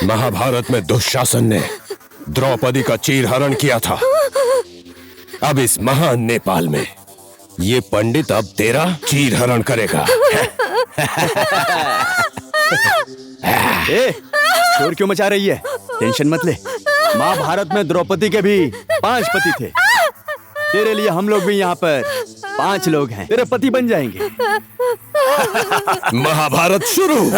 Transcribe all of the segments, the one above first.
महाभारत में दुशासन ने द्रौपदी का चीरहरण किया था। अब इस महान नेपाल में ये पंडित अब तेरा चीरहरण करेगा। शोर क्यों मचा रही है? टेंशन मत ले। महाभारत में द्रौपदी के भी 5 पति थे। तेरे लिए हम लोग भी यहाँ पर 5 लोग हैं। तेरे पति बन जाएंगे। महाभारत शुरू।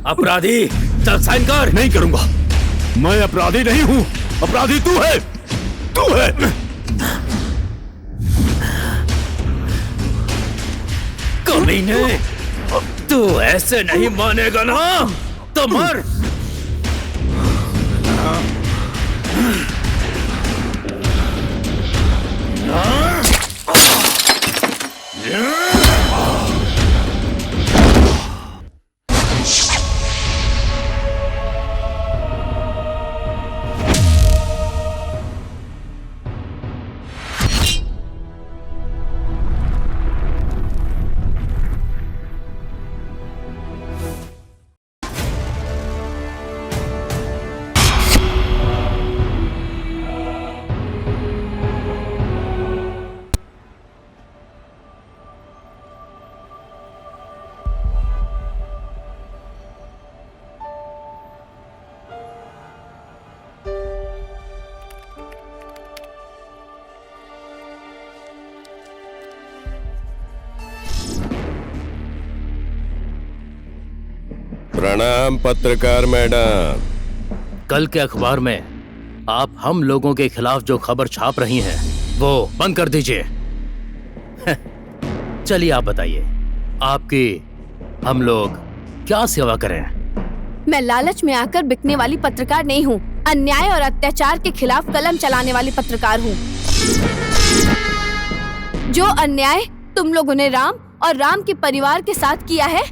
अपराधी, चल साइन कर। नहीं करूंगा। मैं अपराधी नहीं हूँ। अपराधी तू है। तू है। कमीने, तू ऐसे नहीं मानेगा ना, तो मर। प्रणाम पत्रकार मैडम। कल के अखबार में आप हम लोगों के खिलाफ जो खबर छाप रही हैं, वो बंद कर दीजिए। चलिए आप बताइए, आपकी हम लोग क्या सेवा करें? मैं लालच में आकर बिकने वाली पत्रकार नहीं हूँ। अन्याय और अत्याचार के खिलाफ कलम चलाने वाली पत्रकार हूँ। जो अन्याय तुम लोगों ने राम और राम के परिवार के साथ किया है,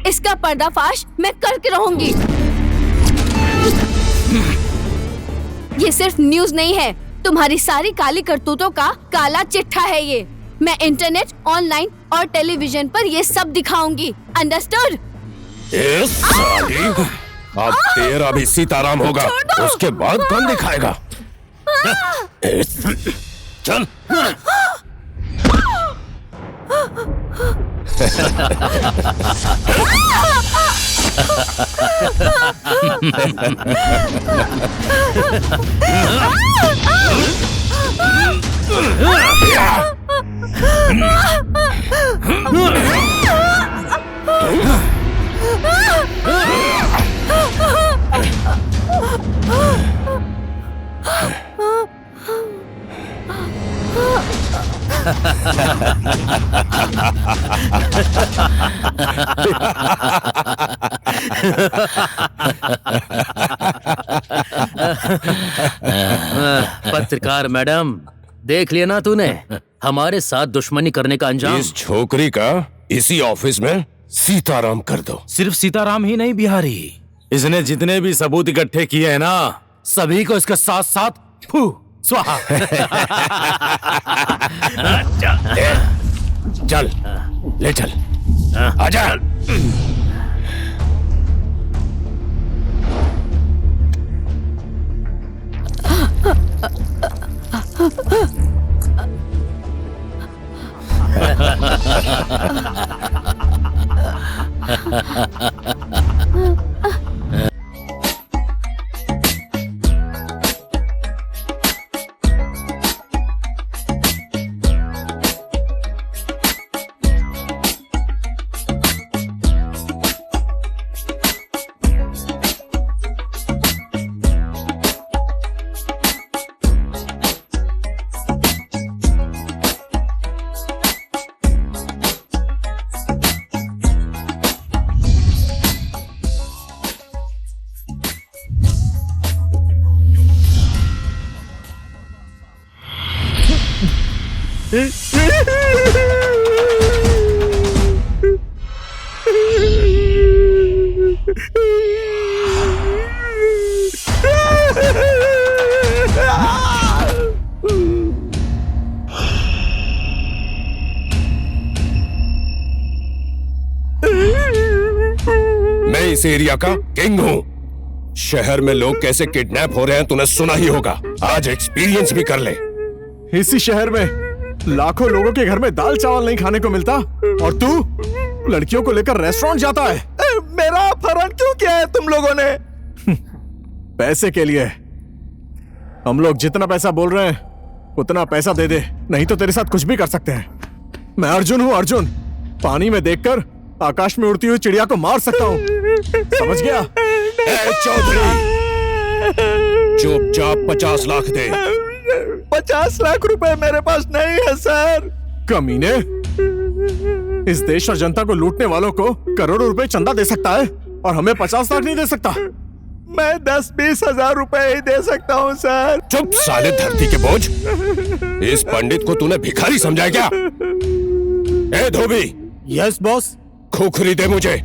इसका पर्दाफाश मैं करके रहूंगी। ये सिर्फ न्यूज नहीं है, तुम्हारी सारी काली करतूतों का काला चिट्ठा है ये। मैं इंटरनेट, ऑनलाइन और टेलीविजन पर ये सब दिखाऊंगी। अंडरस्टूड? अब तेरा भी सीताराम होगा, उसके बाद कौन दिखाएगा? चल। पत्रकार मैडम, देख लिया ना तूने हमारे साथ दुश्मनी करने का अंजाम। इस छोकरी का इसी ऑफिस में सीताराम कर दो। सिर्फ सीताराम ही नहीं बिहारी, इसने जितने भी सबूत इकट्ठे किए हैं ना, सभी को इसके साथ साथ फू स्वाहा। चल ले चल, आजा। मैं इस एरिया का किंग हूँ। शहर में लोग कैसे किडनैप हो रहे हैं तूने सुना ही होगा, आज एक्सपीरियंस भी कर ले। इसी शहर में लाखों लोगों के घर में दाल चावल नहीं खाने को मिलता और तू लड़कियों को लेकर रेस्टोरेंट जाता है। मेरा अपहरण क्यों किया है तुम लोगों ने? पैसे के लिए। हम लोग जितना पैसा बोल रहे हैं उतना पैसा दे दे, नहीं तो तेरे साथ कुछ भी कर सकते हैं। मैं अर्जुन हूँ, अर्जुन। पानी में देखकर आकाश में उड़ती हुई चिड़िया को मार सकता हूँ, समझ गया? चौधरी, चुपचाप 50 लाख दे। 50 लाख रुपए मेरे पास नहीं है सर। कमीने, इस देश और जनता को लूटने वालों को करोड़ों रुपए चंदा दे सकता है और हमें 50 लाख नहीं दे सकता। मैं 10-20 हजार रुपए ही दे सकता हूँ सर। चुप साले धरती के बोझ। इस पंडित को तूने भिखारी समझा क्या? ए धोबी, यस बॉस। खोखरी दे मुझे।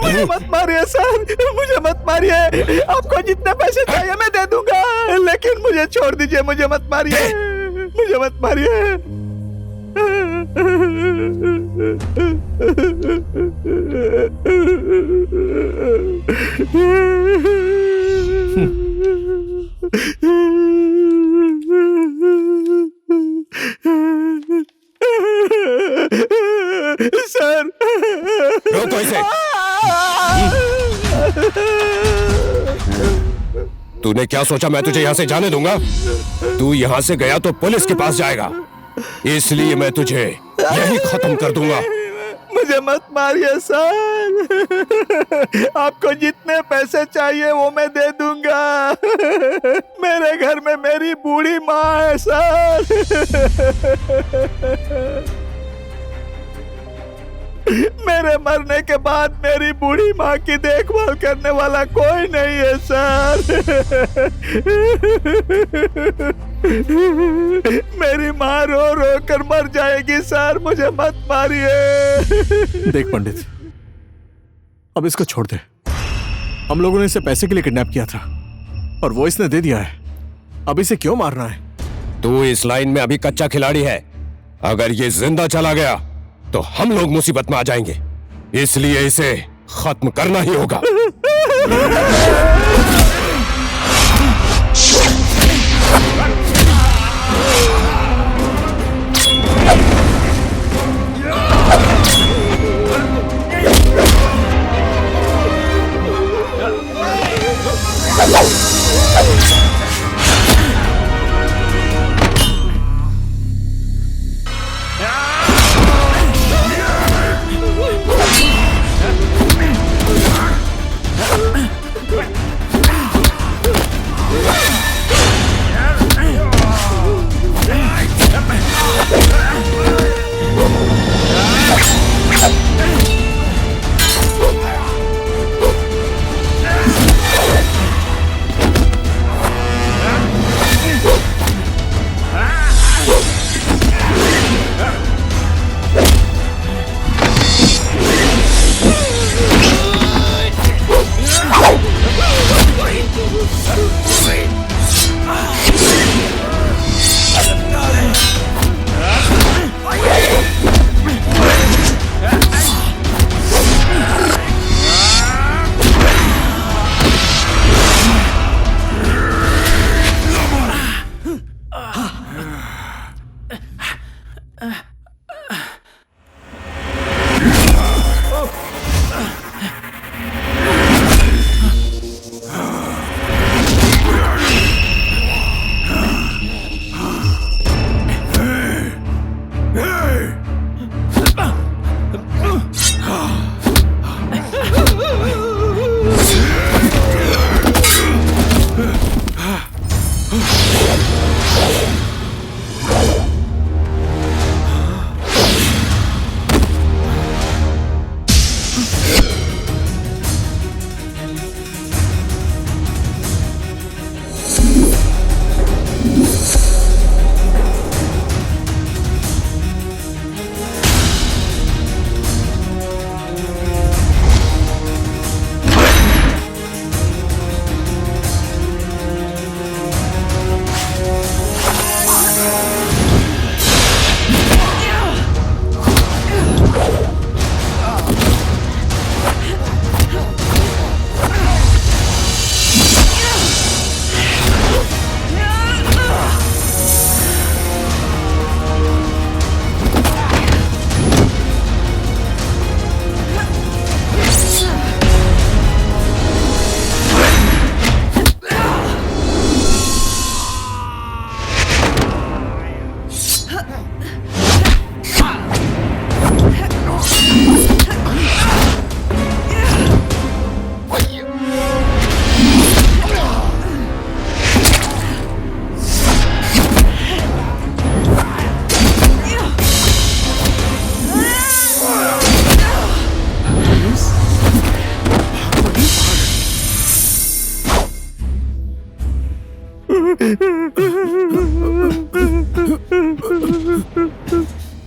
मुझे मत मारिए सर, मुझे मत मारिए। आपको जितने पैसे चाहिए मैं दे दूंगा, लेकिन मुझे छोड़ दीजिए, मुझे मत मारिए, मुझे मत मारिए। सर रोको इसे। तूने क्या सोचा मैं तुझे यहाँ से जाने दूंगा? तू यहाँ से गया तो पुलिस के पास जाएगा, इसलिए मैं तुझे यही खत्म कर दूंगा। मुझे मत मारिए सर, आपको जितने पैसे चाहिए वो मैं दे दूंगा। मेरे घर में मेरी बूढ़ी माँ है सर। मेरे मरने के बाद मेरी बूढ़ी माँ की देखभाल करने वाला कोई नहीं है सर। मेरी माँ रो रो कर मर जाएगी सर, मुझे मत मारिए। देख पंडित, अब इसको छोड़ दे। हम लोगों ने इसे पैसे के लिए किडनैप किया था और वो इसने दे दिया है, अब इसे क्यों मारना है? तू इस लाइन में अभी कच्चा खिलाड़ी है, अगर ये जिंदा चला गया तो हम लोग मुसीबत में आ जाएंगे, इसलिए इसे खत्म करना ही होगा।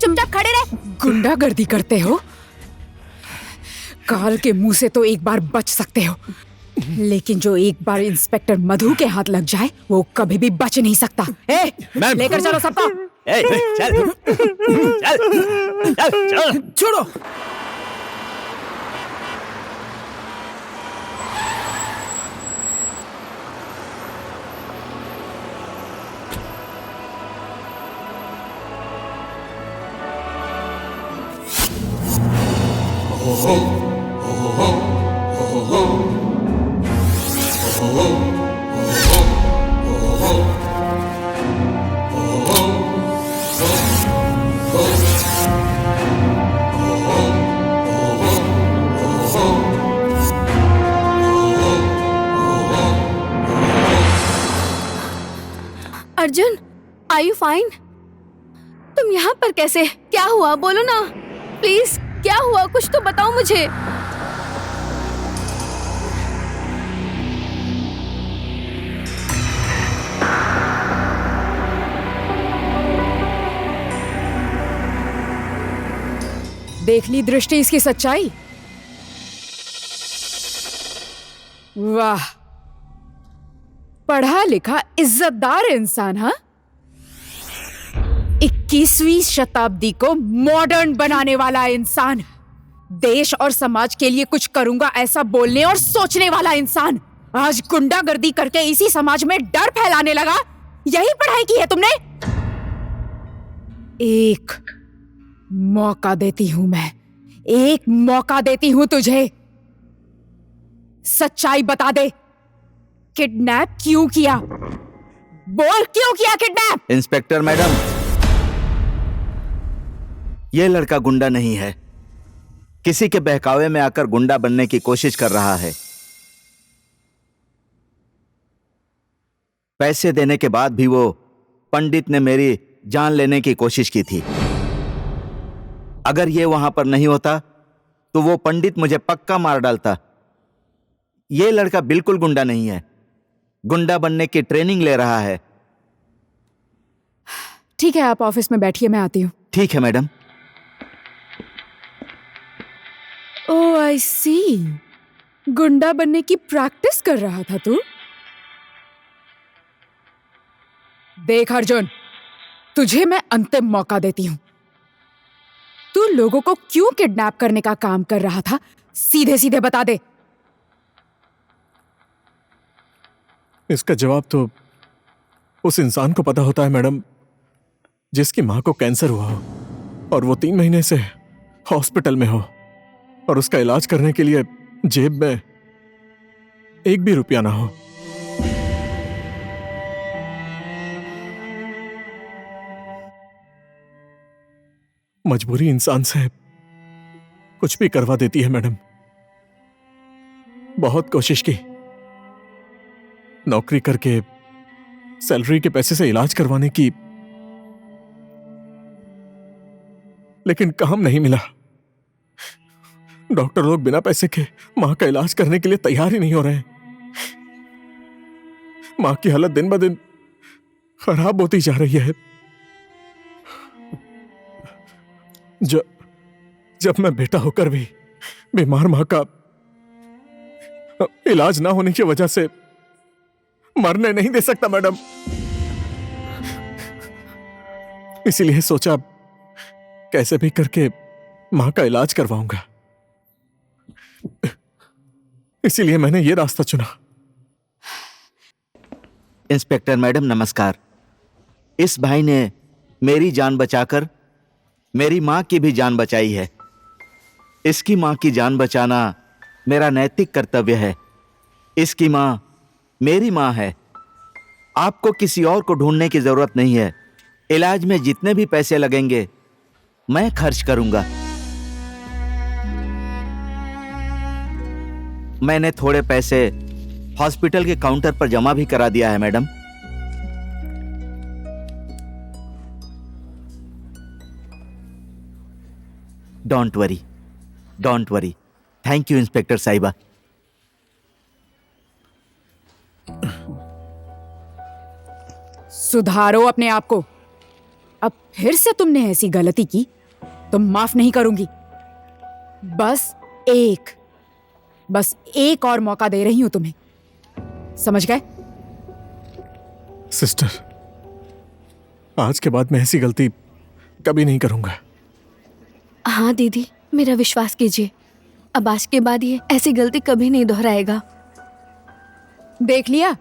चुपचाप खड़े रहे। गुंडागर्दी करते हो? काल के मुंह से तो एक बार बच सकते हो, लेकिन जो एक बार इंस्पेक्टर मधु के हाथ लग जाए वो कभी भी बच नहीं सकता। मैम। लेकर चलो सबको। चल चल चल चल छोड़ो। Arjun, are you fine? तुम यहाँ पर कैसे? क्या हुआ? बोलो ना प्लीज, क्या हुआ? कुछ तो बताओ मुझे। देख ली दृष्टि इसकी सच्चाई? वाह, पढ़ा लिखा इज्जतदार इंसान। हाँ, 21वीं शताब्दी को मॉडर्न बनाने वाला इंसान, देश और समाज के लिए कुछ करूंगा ऐसा बोलने और सोचने वाला इंसान, आज गुंडागर्दी करके इसी समाज में डर फैलाने लगा। यही पढ़ाई की है तुमने? एक मौका देती हूं मैं, एक मौका देती हूं तुझे। सच्चाई बता दे, किडनैप क्यों किया? बोल, क्यों किया किडनैप? इंस्पेक्टर मैडम, यह लड़का गुंडा नहीं है, किसी के बहकावे में आकर गुंडा बनने की कोशिश कर रहा है। पैसे देने के बाद भी वो पंडित ने मेरी जान लेने की कोशिश की थी। अगर ये वहां पर नहीं होता तो वो पंडित मुझे पक्का मार डालता। ये लड़का बिल्कुल गुंडा नहीं है, गुंडा बनने की ट्रेनिंग ले रहा है। ठीक है, आप ऑफिस में बैठिए, मैं आती हूं। ठीक है मैडम। ओह आई सी, गुंडा बनने की प्रैक्टिस कर रहा था तू। देख अर्जुन, तुझे मैं अंतिम मौका देती हूं। तू लोगों को क्यों किडनैप करने का काम कर रहा था, सीधे सीधे बता दे। इसका जवाब तो उस इंसान को पता होता है मैडम, जिसकी मां को कैंसर हुआ हो और वो 3 महीने से हॉस्पिटल में हो और उसका इलाज करने के लिए जेब में 1 भी रुपया ना हो। मजबूरी इंसान से कुछ भी करवा देती है मैडम। बहुत कोशिश की, नौकरी करके सैलरी के पैसे से इलाज करवाने की, लेकिन काम नहीं मिला। डॉक्टर लोग बिना पैसे के माँ का इलाज करने के लिए तैयार ही नहीं हो रहे हैं। माँ की हालत दिन ब दिन खराब होती जा रही है। जब मैं बेटा होकर भी बीमार माँ का इलाज ना होने की वजह से मरने नहीं दे सकता मैडम, इसीलिए सोचा कैसे भी करके माँ का इलाज करवाऊंगा। इसीलिए मैंने ये रास्ता चुना। इंस्पेक्टर मैडम नमस्कार। इस भाई ने मेरी जान बचाकर मेरी माँ की भी जान बचाई है। इसकी माँ की जान बचाना मेरा नैतिक कर्तव्य है। इसकी माँ मेरी माँ है। आपको किसी और को ढूंढने की जरूरत नहीं है। इलाज में जितने भी पैसे लगेंगे मैं खर्च करूंगा। मैंने थोड़े पैसे हॉस्पिटल के काउंटर पर जमा भी करा दिया है madam. Don't worry, don't worry. Thank you inspector साहिबा। सुधारो अपने आप को। अब फिर से तुमने ऐसी गलती की तो माफ नहीं करूंगी। बस एक और मौका दे रही हूं तुम्हें, समझ गए? सिस्टर, आज के बाद मैं ऐसी गलती कभी नहीं करूंगा। हाँ दीदी, मेरा विश्वास कीजिए, अब आज के बाद ये ऐसी गलती कभी नहीं दोहराएगा। देख लिया,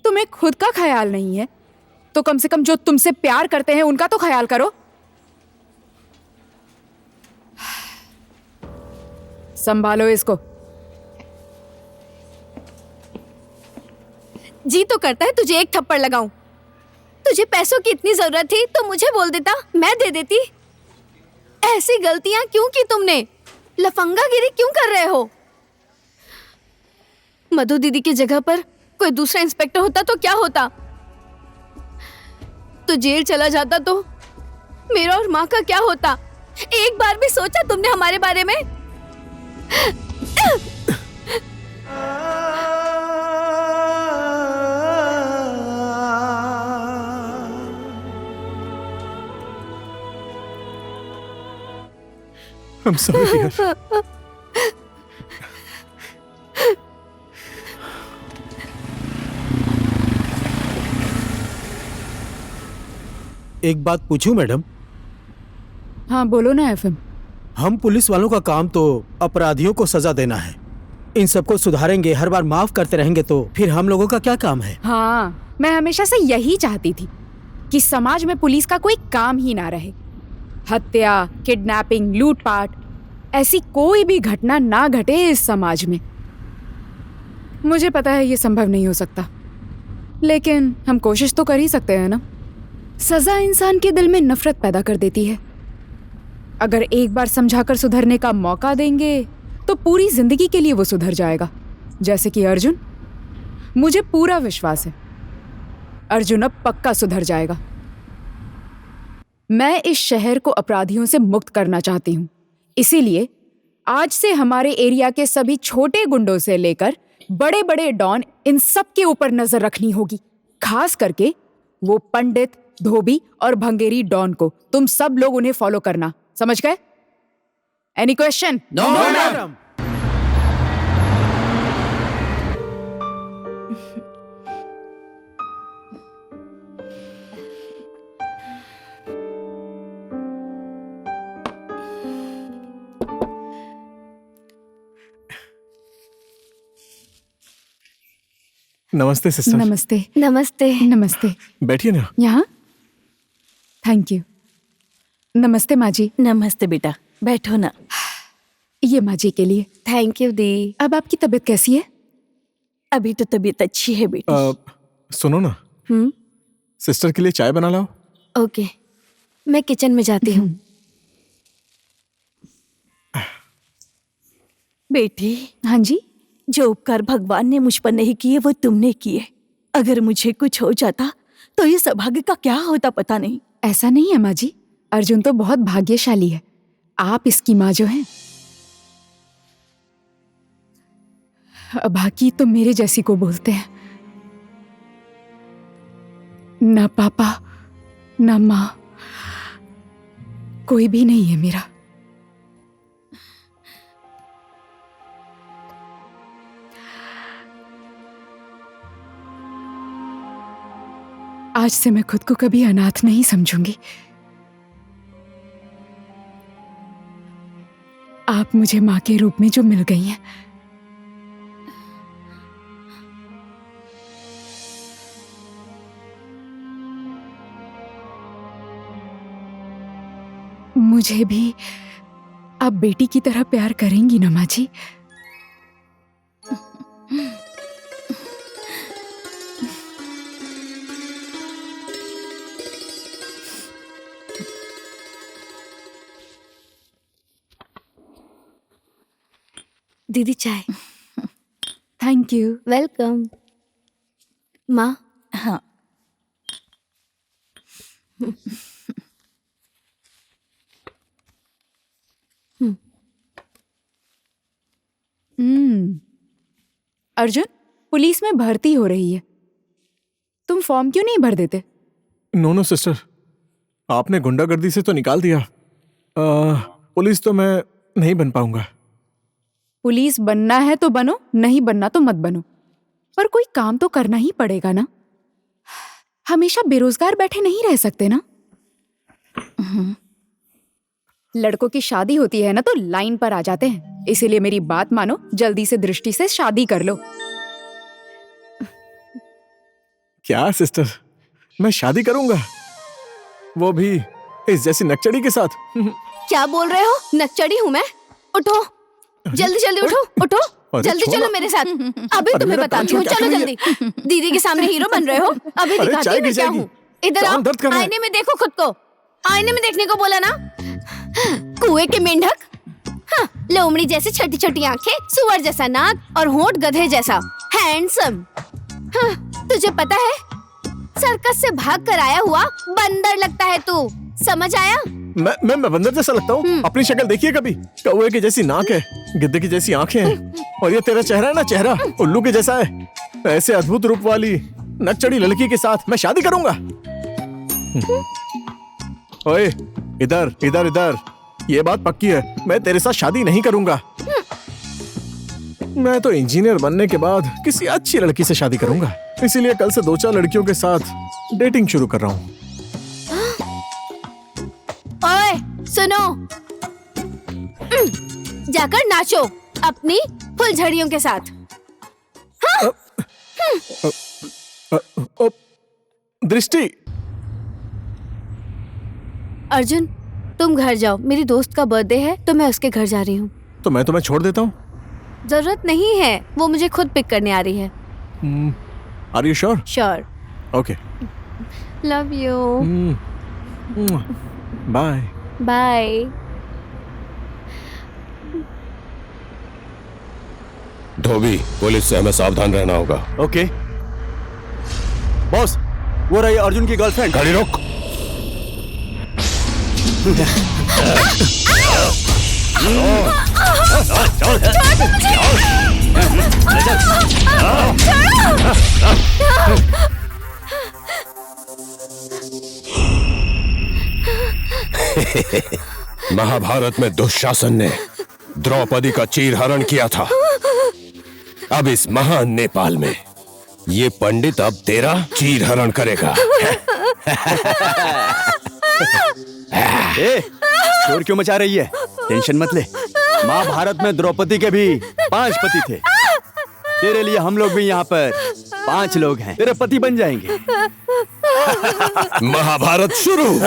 तुम्हें खुद का ख्याल नहीं है तो कम से कम जो तुमसे प्यार करते हैं उनका तो ख्याल करो। संभालो इसको। जी तो करता है तुझे एक थप्पड़ लगाऊं। तुझे पैसों की इतनी जरूरत थी तो मुझे बोल देता, मैं दे देती। ऐसी गलतियां क्यों की तुमने? लफंगागिरी क्यों कर रहे हो? मधु दीदी की जगह पर कोई दूसरा इंस्पेक्टर होता तो क्या होता? तो जेल चला जाता तो मेरा और माँ का क्या होता? एक बार भी सोचा तुमने हमारे बारे में? I'm sorry, dear. एक बात पूछूं मैडम? हाँ बोलो ना एफएम। हम पुलिस वालों का काम तो अपराधियों को सजा देना है। इन सबको सुधारेंगे, हर बार माफ करते रहेंगे तो फिर हम लोगों का क्या काम है? हाँ, मैं हमेशा से यही चाहती थी कि समाज में पुलिस का कोई काम ही ना रहे। हत्या, किडनैपिंग, लूटपाट, ऐसी कोई भी घटना ना घटे इस समाज में। मुझे पता है ये संभव नहीं हो सकता, लेकिन हम कोशिश तो कर ही सकते हैं ना। सजा इंसान के दिल में नफरत पैदा कर देती है। अगर एक बार समझाकर सुधरने का मौका देंगे तो पूरी जिंदगी के लिए वो सुधर जाएगा। जैसे कि अर्जुन, मुझे पूरा विश्वास है अर्जुन अब पक्का सुधर जाएगा। मैं इस शहर को अपराधियों से मुक्त करना चाहती हूँ, इसीलिए आज से हमारे एरिया के सभी छोटे गुंडों से लेकर बड़े बड़े डॉन, इन सब के ऊपर नजर रखनी होगी। खास करके वो पंडित, धोबी और भंगेरी डॉन को। तुम सब लोग उन्हें फॉलो करना, समझ गए? Any question? No madam. नमस्ते सिस्टर। नमस्ते। नमस्ते। नमस्ते। बैठिए ना। यहाँ? Thank you. नमस्ते माँ जी। नमस्ते बेटा, बैठो ना। ये माँ जी के लिए। थैंक यू दी। अब आपकी तबीयत कैसी है? अभी तो तबीयत अच्छी है बेटी। सुनो ना, सिस्टर के लिए चाय बना लाओ। ओके, मैं किचन में जाती हूँ। बेटी, हाँ जी। जो उपकार भगवान ने मुझ पर नहीं किए वो तुमने किए। अगर मुझे कुछ हो जाता तो ये सौभाग्य का क्या होता पता नहीं। ऐसा नहीं है माँ जी, अर्जुन तो बहुत भाग्यशाली है। आप इसकी माँ जो हैं अभागी तो मेरे जैसी को बोलते हैं, ना पापा ना माँ, कोई भी नहीं है मेरा। आज से मैं खुद को कभी अनाथ नहीं समझूंगी। आप मुझे मां के रूप में जो मिल गई हैं, मुझे भी आप बेटी की तरह प्यार करेंगी ना माँ जी? दीदी चाय। Thank you. वेलकम। माँ। हाँ। अर्जुन, पुलिस में भर्ती हो रही है, तुम फॉर्म क्यों नहीं भर देते? नो सिस्टर, आपने गुंडागर्दी से तो निकाल दिया। पुलिस तो मैं नहीं बन पाऊंगा। पुलिस बनना है तो बनो, नहीं बनना तो मत बनो, पर कोई काम तो करना ही पड़ेगा ना। हमेशा बेरोजगार बैठे नहीं रह सकते ना। लड़कों की शादी होती है ना तो लाइन पर आ जाते हैं, इसीलिए मेरी बात मानो, जल्दी से दृष्टि से शादी कर लो। क्या सिस्टर, मैं शादी करूंगा, वो भी इस जैसी नकचड़ी के साथ? क्या बोल रहे हो? नकचड़ी हूँ मैं? उठो, जल्दी जल्दी उठो, उठो, जल्दी चलो मेरे साथ। अभी तुम्हें बताती हूँ, चलो जल्दी। दीदी के सामने हीरो बन रहे हो, अभी दिखाती हूँ मैं क्या हूँ। इधर आओ, आईने में देखो खुद को। आईने में देखने को बोला ना, कुएं के मेंढक। हाँ, लोमड़ी जैसी छोटी छोटी आंखें, सुअर जैसा नाक और होंठ गधे जैसा। हैंडसम। हाँ, तुझे पता है, सर्कस से भाग कर आया हुआ बंदर लगता है तू, समझ आया? मैं बंदर जैसा लगता हूँ? अपनी शक्ल देखिए कभी। कौवे की जैसी नाक है, गिद्ध की जैसी आंखें हैं, और ये तेरा चेहरा है ना, चेहरा उल्लू के जैसा है। ऐसे अद्भुत रूप वाली नकचड़ी लड़की के साथ मैं शादी करूंगा। ओए, इधर इधर इधर, ये बात पक्की है, मैं तेरे साथ शादी नहीं करूंगा। मैं तो इंजीनियर बनने के बाद किसी अच्छी लड़की से शादी करूंगा, इसीलिए कल से 2-4 लड़कियों के साथ डेटिंग शुरू कर रहा हूँ। ओए, सुनो, जाकर नाचो अपनी फुलझड़ियों के साथ। हाँ? दृष्टि। अर्जुन, तुम घर जाओ, मेरी दोस्त का बर्थडे है तो मैं उसके घर जा रही हूँ। तो मैं तुम्हें छोड़ देता हूँ? जरूरत नहीं है, वो मुझे खुद पिक करने आ रही है। Are you sure? Sure. Okay. Love you. Bye bye. धोबी, पुलिस से हमें सावधान रहना होगा। ओके बॉस, वो रही अर्जुन की गर्लफ्रेंड। गाड़ी रोक। महाभारत में दुशासन ने द्रौपदी का चीरहरण किया था। अब इस महान नेपाल में ये पंडित अब तेरा चीरहरण करेगा। शोर क्यों मचा रही है? टेंशन मत ले, महाभारत में द्रौपदी के भी 5 पति थे। तेरे लिए हम लोग भी यहाँ पर 5 लोग हैं, तेरे पति बन जाएंगे। महाभारत शुरू।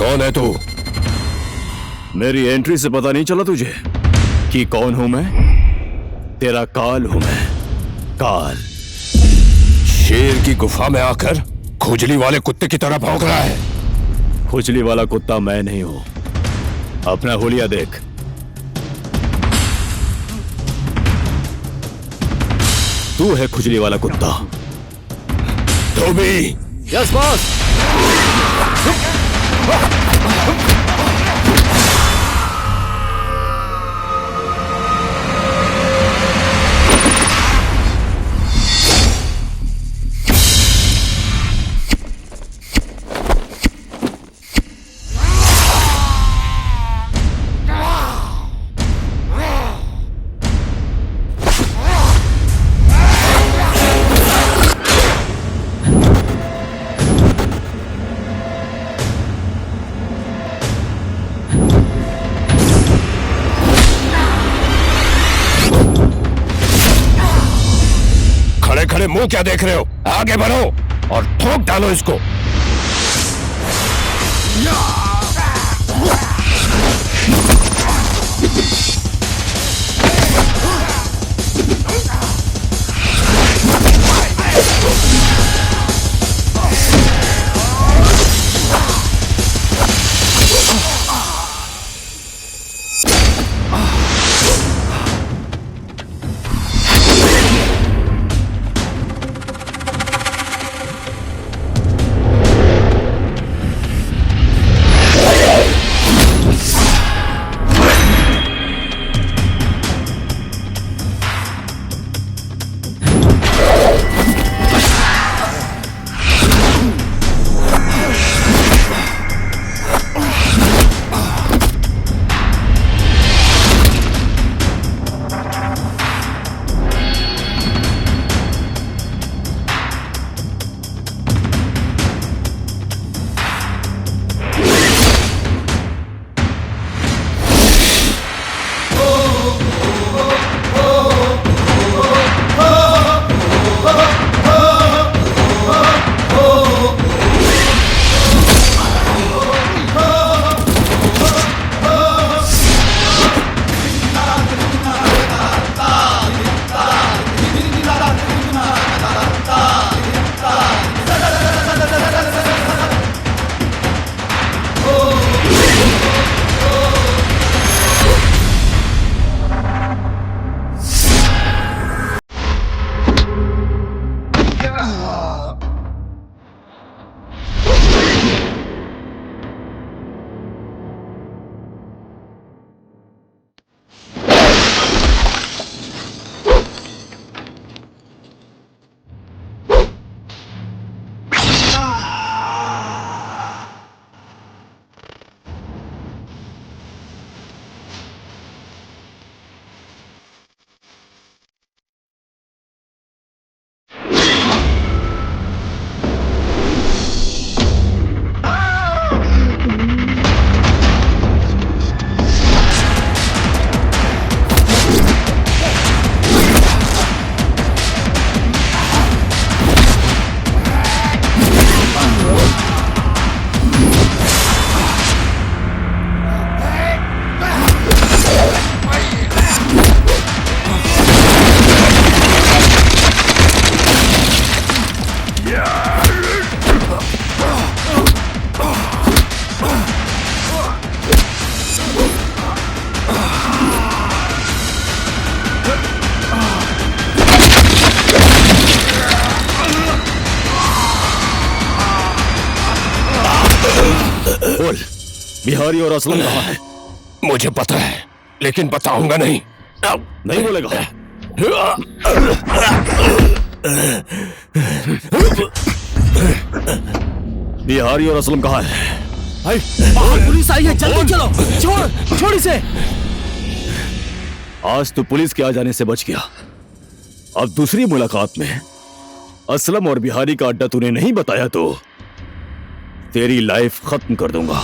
कौन है तू? मेरी एंट्री से पता नहीं चला तुझे कि कौन हूं मैं? तेरा काल हूं मैं, काल। शेर की गुफा में आकर खुजली वाले कुत्ते की तरह भौंक रहा है। खुजली वाला कुत्ता मैं नहीं हूं, अपना हुलिया देख। तू है खुजली वाला कुत्ता। तो भी। Yes boss. खड़े मुंह क्या देख रहे हो? आगे बढ़ो और ठोक डालो इसको। बिहारी और असलम कहाँ है? मुझे पता है, लेकिन बताऊंगा नहीं। नहीं बोलेगा? बिहारी और असलम कहाँ है? बाहर पुलिस आई है, जल्दी चलो। छोड़ इसे। आज तो पुलिस के आ जाने से बच गया। अब दूसरी मुलाकात में असलम और बिहारी का अड्डा तूने नहीं बताया तो तेरी लाइफ खत्म कर दूंगा।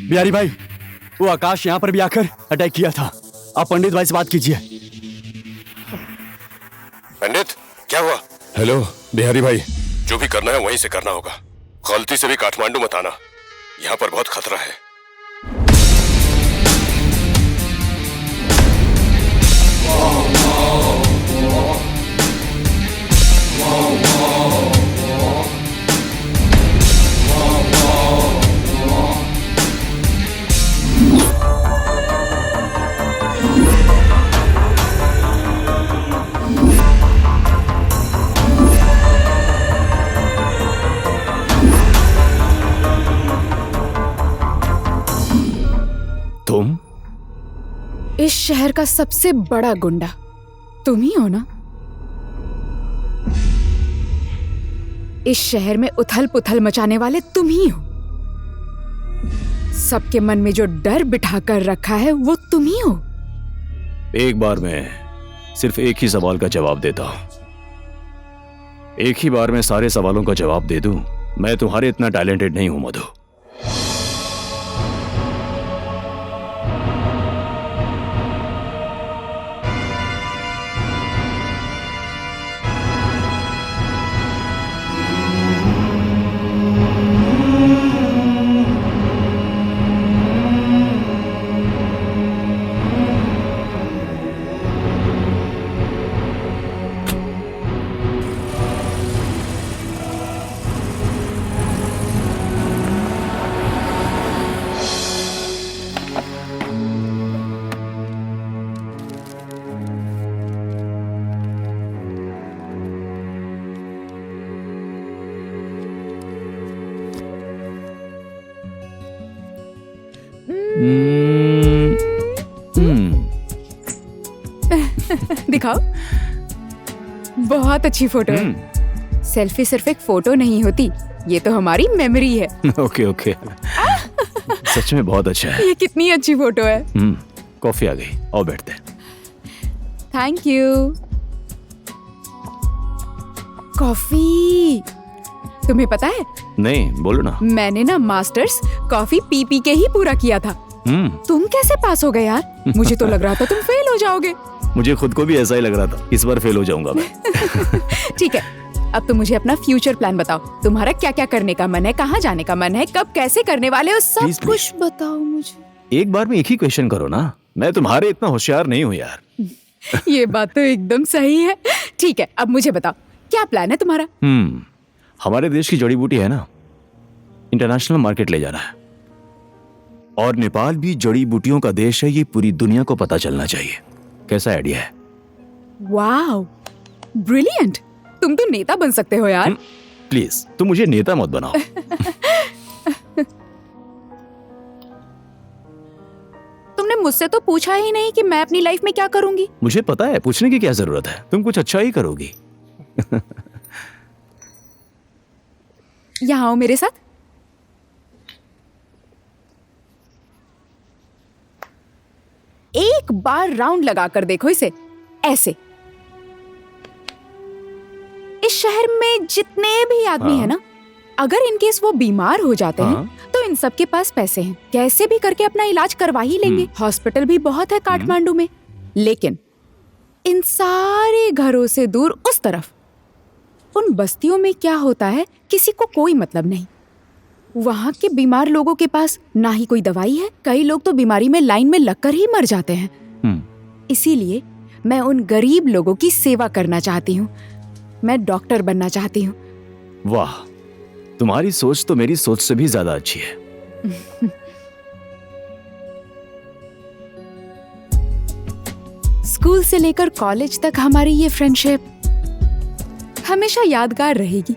बिहारी भाई, वो आकाश यहाँ पर भी आकर अटैक किया था। आप पंडित भाई से बात कीजिए। पंडित, क्या हुआ? हेलो बिहारी भाई, जो भी करना है वहीं से करना होगा। गलती से भी काठमांडू मत आना, यहाँ पर बहुत खतरा है। तुम? इस शहर का सबसे बड़ा गुंडा तुम ही हो ना? इस शहर में उथल पुथल मचाने वाले तुम ही हो। सबके मन में जो डर बिठा कर रखा है वो तुम ही हो। एक बार मैं सिर्फ एक ही सवाल का जवाब देता हूं। एक ही बार में सारे सवालों का जवाब दे दूं। मैं तुम्हारे इतना टैलेंटेड नहीं हूं मधु। दिखाओ। बहुत अच्छी फोटो है। सेल्फी सिर्फ एक फोटो नहीं होती, ये तो हमारी मेमोरी है। Okay okay. सच में बहुत अच्छा है। ये कितनी अच्छी फोटो है। कॉफी आ गई, आओ बैठते हैं। Thank you. कॉफी, तुम्हें पता है? नहीं, बोलो ना। मैंने ना मास्टर्स कॉफी पी पी के ही पूरा किया था। तुम कैसे पास हो गए यार? मुझे तो लग रहा था तुम फेल हो जाओगे। मुझे खुद को भी ऐसा ही लग रहा था, इस बार फेल हो जाऊंगा मैं। ठीक है, अब तुम मुझे अपना फ्यूचर प्लान बताओ। तुम्हारा क्या क्या करने का मन है, कहाँ जाने का मन है, कब कैसे करने वाले हो, सब Please, कुछ बताओ मुझे। एक बार में एक ही क्वेश्चन करो ना, मैं तुम्हारे इतना होशियार नहीं हूँ यार। ये बात तो एकदम सही है। ठीक है, अब मुझे बताओ क्या प्लान है तुम्हारा? हमारे देश की जड़ी बूटी है ना, इंटरनेशनल मार्केट ले जाना है। और नेपाल भी जड़ी बूटियों का देश है, ये पूरी दुनिया को पता चलना चाहिए। कैसा आइडिया है? Wow, brilliant. तुम तो नेता बन सकते हो यार। प्लीज तुम मुझे नेता मत बनाओ। तुमने मुझसे तो पूछा ही नहीं कि मैं अपनी लाइफ में क्या करूंगी। मुझे पता है, पूछने की क्या जरूरत है, तुम कुछ अच्छा ही करोगी। यहाँ आओ मेरे साथ। एक बार राउंड लगा कर देखो इसे, ऐसे। इस शहर में जितने भी आदमी हैं ना, अगर इनकेस वो बीमार हो जाते हैं तो इन सब के पास पैसे हैं, कैसे भी करके अपना इलाज करवा ही लेंगे। हॉस्पिटल भी बहुत है काठमांडू में। लेकिन इन सारे घरों से दूर उस तरफ, उन बस्तियों में क्या होता है किसी को कोई मतलब नहीं। वहां के बीमार लोगों के पास ना ही कोई दवाई है, कई लोग तो बीमारी में लाइन में लगकर ही मर जाते हैं। इसीलिए मैं उन गरीब लोगों की सेवा करना चाहती हूँ। मैं डॉक्टर बनना चाहती हूँ। वाह, तुम्हारी सोच तो मेरी सोच से भी ज्यादा अच्छी है। स्कूल से लेकर कॉलेज तक हमारी ये फ्रेंडशिप हमेशा यादगार रहेगी।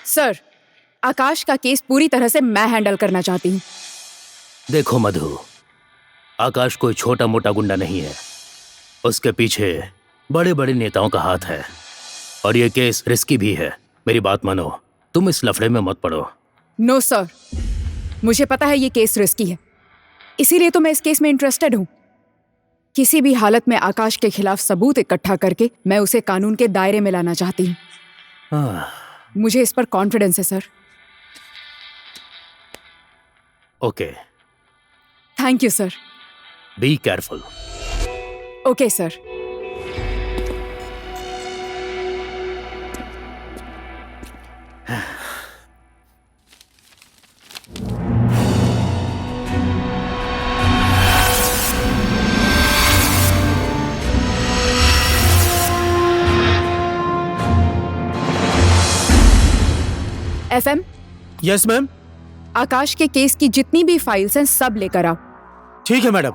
सर, आकाश का केस पूरी तरह से मैं हैंडल करना चाहती हूँ। देखो मधु, आकाश कोई छोटा मोटा गुंडा नहीं है। उसके पीछे बड़े बड़े नेताओं का हाथ है और ये केस रिस्की भी है। मेरी बात मानो, तुम इस लफड़े में मत पड़ो। नो सर, मुझे पता है ये केस रिस्की है, इसीलिए तो मैं इस केस में इंटरेस्टेड हूँ। किसी भी हालत में आकाश के खिलाफ सबूत इकट्ठा करके मैं उसे कानून के दायरे में लाना चाहती हूँ। मुझे इस पर कॉन्फिडेंस है sir. Okay, thank you sir. Be careful. Okay sir. FM? Yes ma'am. Akash के केस की जितनी भी फाइल्स हैं सब लेकर आओ। ठीक है मैडम।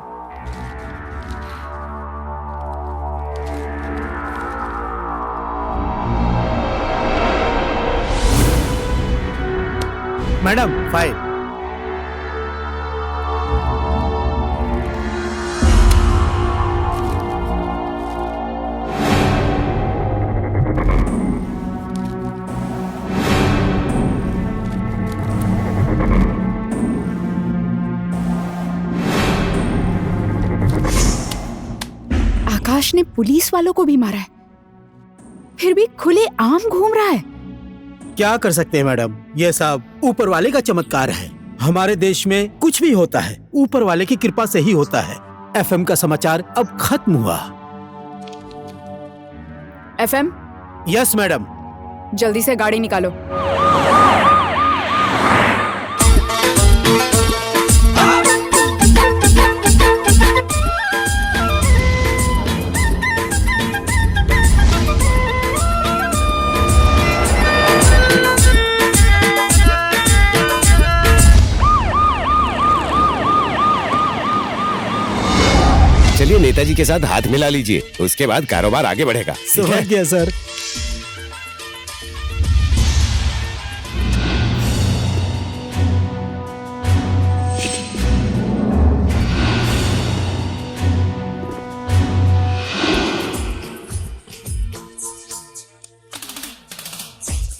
Madam file. आकाश ने पुलिस वालों को भी मारा है, फिर भी खुले आम घूम रहा है। क्या कर सकते हैं मैडम, ये सब ऊपर वाले का चमत्कार है। हमारे देश में कुछ भी होता है ऊपर वाले की कृपा से ही होता है। FM का समाचार अब खत्म हुआ। FM? Yes madam. जल्दी से गाड़ी निकालो। चलिए नेताजी के साथ हाथ मिला लीजिए, उसके बाद कारोबार आगे बढ़ेगा। समझ गया सर।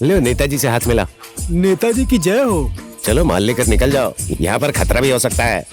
लो नेताजी से हाथ मिला। नेताजी की जय हो। चलो माल लेकर निकल जाओ, यहाँ पर खतरा भी हो सकता है।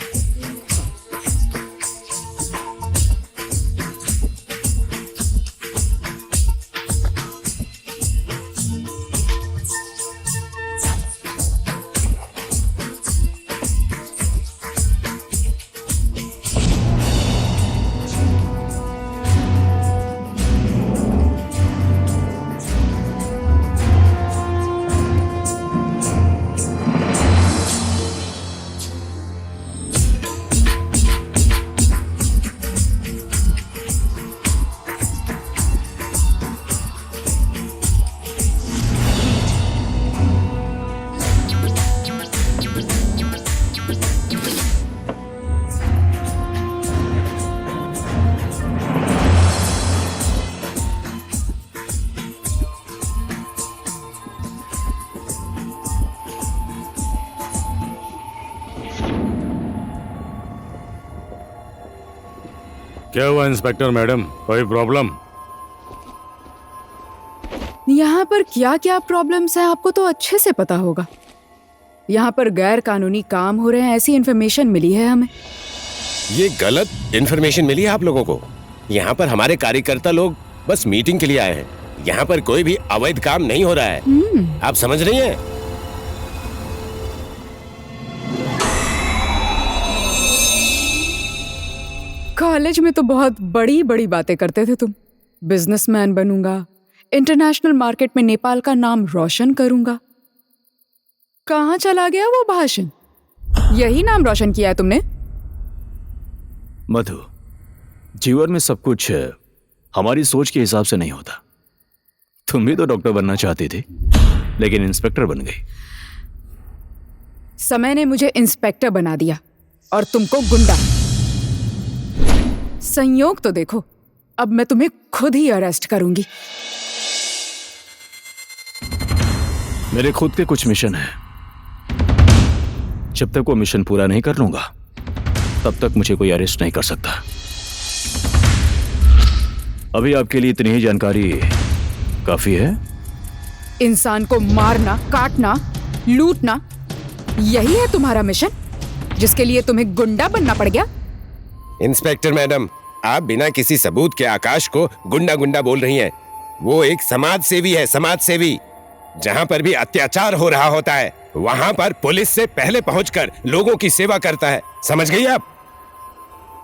क्या हुआ इंस्पेक्टर मैडम, कोई प्रॉब्लम? यहाँ पर क्या क्या प्रॉब्लम्स हैं आपको तो अच्छे से पता होगा। यहाँ पर गैर कानूनी काम हो रहे हैं ऐसी इन्फॉर्मेशन मिली है हमें। ये गलत इन्फॉर्मेशन मिली है आप लोगों को। यहाँ पर हमारे कार्यकर्ता लोग बस मीटिंग के लिए आए हैं। यहाँ पर कोई भी अवैध काम नहीं हो रहा है। आप समझ रही हैं? कॉलेज में तो बहुत बड़ी बड़ी बातें करते थे तुम। बिजनेसमैन बनूंगा, इंटरनेशनल मार्केट में नेपाल का नाम रोशन करूंगा। कहाँ चला गया वो भाषण? यही नाम रोशन किया है तुमने? मधु, जीवन में सब कुछ हमारी सोच के हिसाब से नहीं होता। तुम भी तो डॉक्टर बनना चाहती थी, लेकिन इंस्पेक्टर बन गई। समय ने मुझे इंस्पेक्टर बना दिया और तुमको गुंडा। संयोग तो देखो, अब मैं तुम्हें खुद ही अरेस्ट करूंगी। मेरे खुद के कुछ मिशन हैं। जब तक वो मिशन पूरा नहीं कर लूंगा, तब तक मुझे कोई अरेस्ट नहीं कर सकता। अभी आपके लिए इतनी ही जानकारी काफी है। इंसान को मारना, काटना, लूटना, यही है तुम्हारा मिशन, जिसके लिए तुम्हें गुंडा बनना पड़ गया? इंस्पेक्टर मैडम, आप बिना किसी सबूत के आकाश को गुंडा गुंडा बोल रही हैं। वो एक समाज सेवी है, समाज सेवी। जहाँ पर भी अत्याचार हो रहा होता है, वहाँ पर पुलिस से पहले पहुंचकर लोगों की सेवा करता है। समझ गई आप?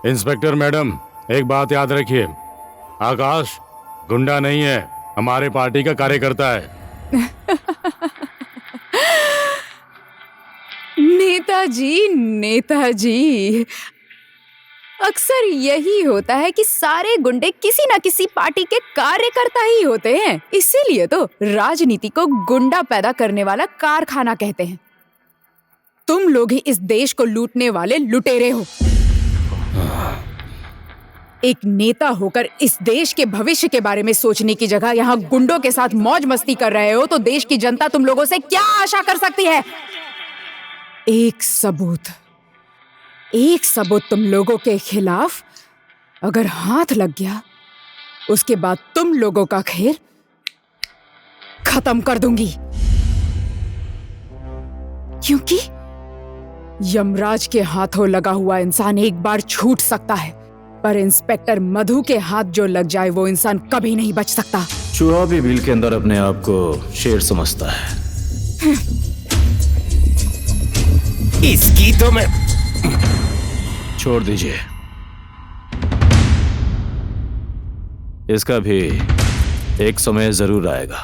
इंस्पेक्टर मैडम, एक बात याद रखिए, आकाश गुंडा नहीं है, हमारे पार्टी का कार्यकर्ता है। नेताजी, नेताजी, अक्सर यही होता है कि सारे गुंडे किसी न किसी पार्टी के कार्यकर्ता ही होते हैं। इसीलिए तो राजनीति को गुंडा पैदा करने वाला कारखाना कहते हैं। तुम लोग ही इस देश को लूटने वाले लुटेरे हो। एक नेता होकर इस देश के भविष्य के बारे में सोचने की जगह यहाँ गुंडों के साथ मौज मस्ती कर रहे हो, तो देश की जनता तुम लोगों से क्या आशा कर सकती है? एक सबूत तुम लोगों के खिलाफ अगर हाथ लग गया, उसके बाद तुम लोगों का खेल खत्म कर दूंगी। क्योंकि यमराज के हाथों लगा हुआ इंसान एक बार छूट सकता है, पर इंस्पेक्टर मधु के हाथ जो लग जाए वो इंसान कभी नहीं बच सकता। चूहा भी बिल के अंदर अपने आप को शेर समझता है। इसकी तो मैं छोड़ दीजिए, इसका भी एक समय जरूर आएगा।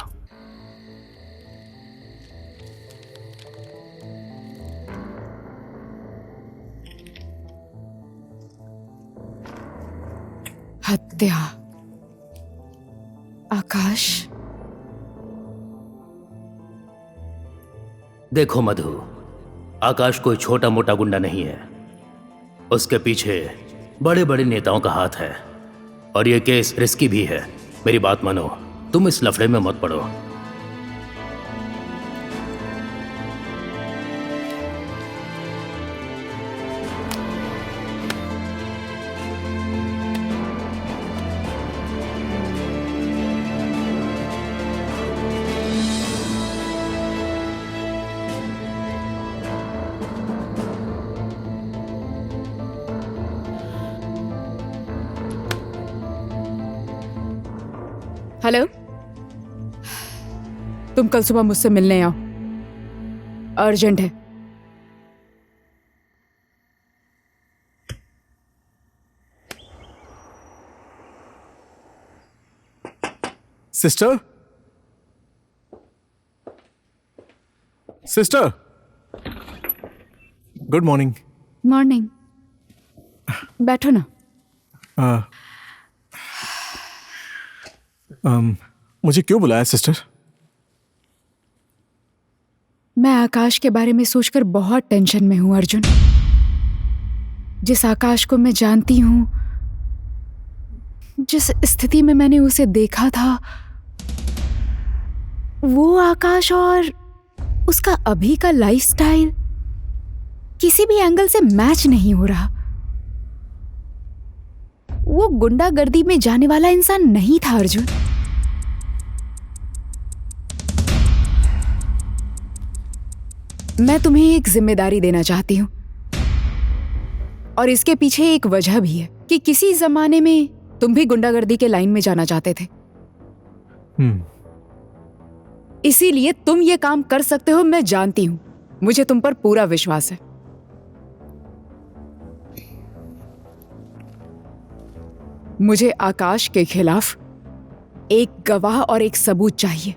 हत्या, आकाश। देखो मधु, आकाश कोई छोटा मोटा गुंडा नहीं है। उसके पीछे बड़े बड़े नेताओं का हाथ है, और यह केस रिस्की भी है। मेरी बात मानो, तुम इस लफड़े में मत पड़ो। हेलो, तुम कल सुबह मुझसे मिलने आओ, अर्जेंट है। Sister, sister, good morning. Morning. बैठो ना। मुझे क्यों बुलाया सिस्टर? मैं आकाश के बारे में सोचकर बहुत टेंशन में हूं अर्जुन। जिस आकाश को मैं जानती हूं, जिस स्थिति में मैंने उसे देखा था, वो आकाश और उसका अभी का लाइफस्टाइल किसी भी एंगल से मैच नहीं हो रहा। वो गुंडागर्दी में जाने वाला इंसान नहीं था अर्जुन। मैं तुम्हें एक जिम्मेदारी देना चाहती हूं। और इसके पीछे एक वजह भी है कि किसी जमाने में तुम भी गुंडागर्दी के लाइन में जाना चाहते थे। इसीलिए तुम ये काम कर सकते हो, मैं जानती हूं। मुझे तुम पर पूरा विश्वास है। मुझे आकाश के खिलाफ एक गवाह और एक सबूत चाहिए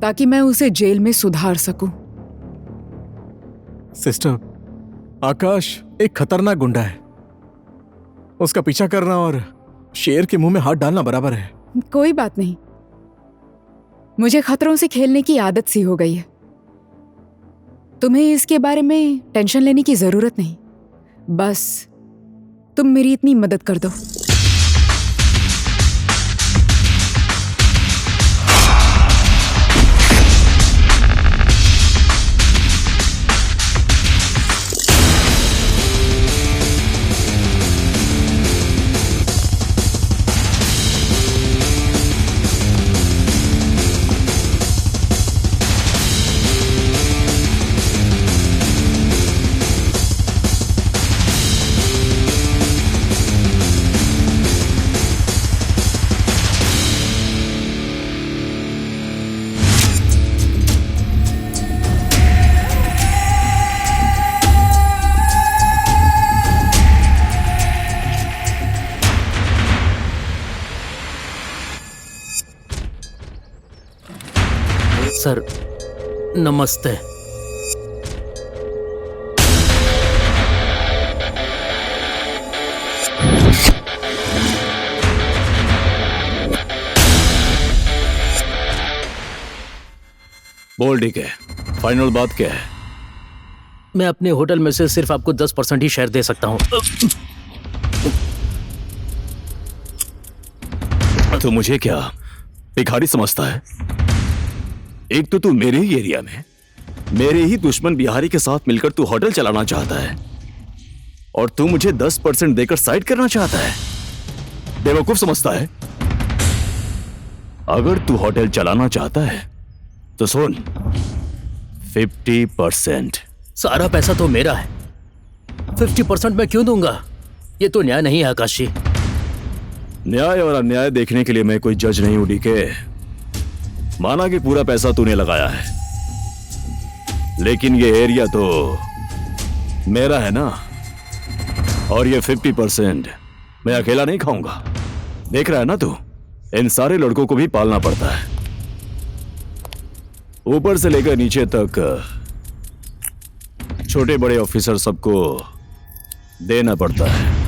ताकि मैं उसे जेल में सुधार सकूं। सिस्टर, आकाश एक खतरनाक गुंडा है। उसका पीछा करना और शेर के मुंह में हाथ डालना बराबर है। कोई बात नहीं, मुझे खतरों से खेलने की आदत सी हो गई है। तुम्हें इसके बारे में टेंशन लेने की जरूरत नहीं। बस तुम मेरी इतनी मदद कर दो। सर नमस्ते। बोल ठीक है, फाइनल बात क्या है? मैं अपने होटल में से सिर्फ आपको 10% ही शेयर दे सकता हूं। तो मुझे क्या भिखारी समझता है? एक तो तू मेरे ही एरिया में मेरे ही दुश्मन बिहारी के साथ मिलकर तू होटल चलाना चाहता है और तू मुझे 10% देकर साइड करना चाहता है। बेवकूफ समझता है? अगर तू होटल चलाना चाहता है तो सुन, 50%। सारा पैसा तो मेरा है, 50% मैं क्यों दूंगा? ये तो न्याय नहीं है आकाश जी। न्याय और अन्याय देखने के लिए मैं कोई जज नहीं हूं डीके। माना कि पूरा पैसा तूने लगाया है, लेकिन ये एरिया तो मेरा है ना, और ये 50% मैं अकेला नहीं खाऊंगा। देख रहा है ना तू, इन सारे लड़कों को भी पालना पड़ता है, ऊपर से लेकर नीचे तक छोटे बड़े ऑफिसर सबको देना पड़ता है।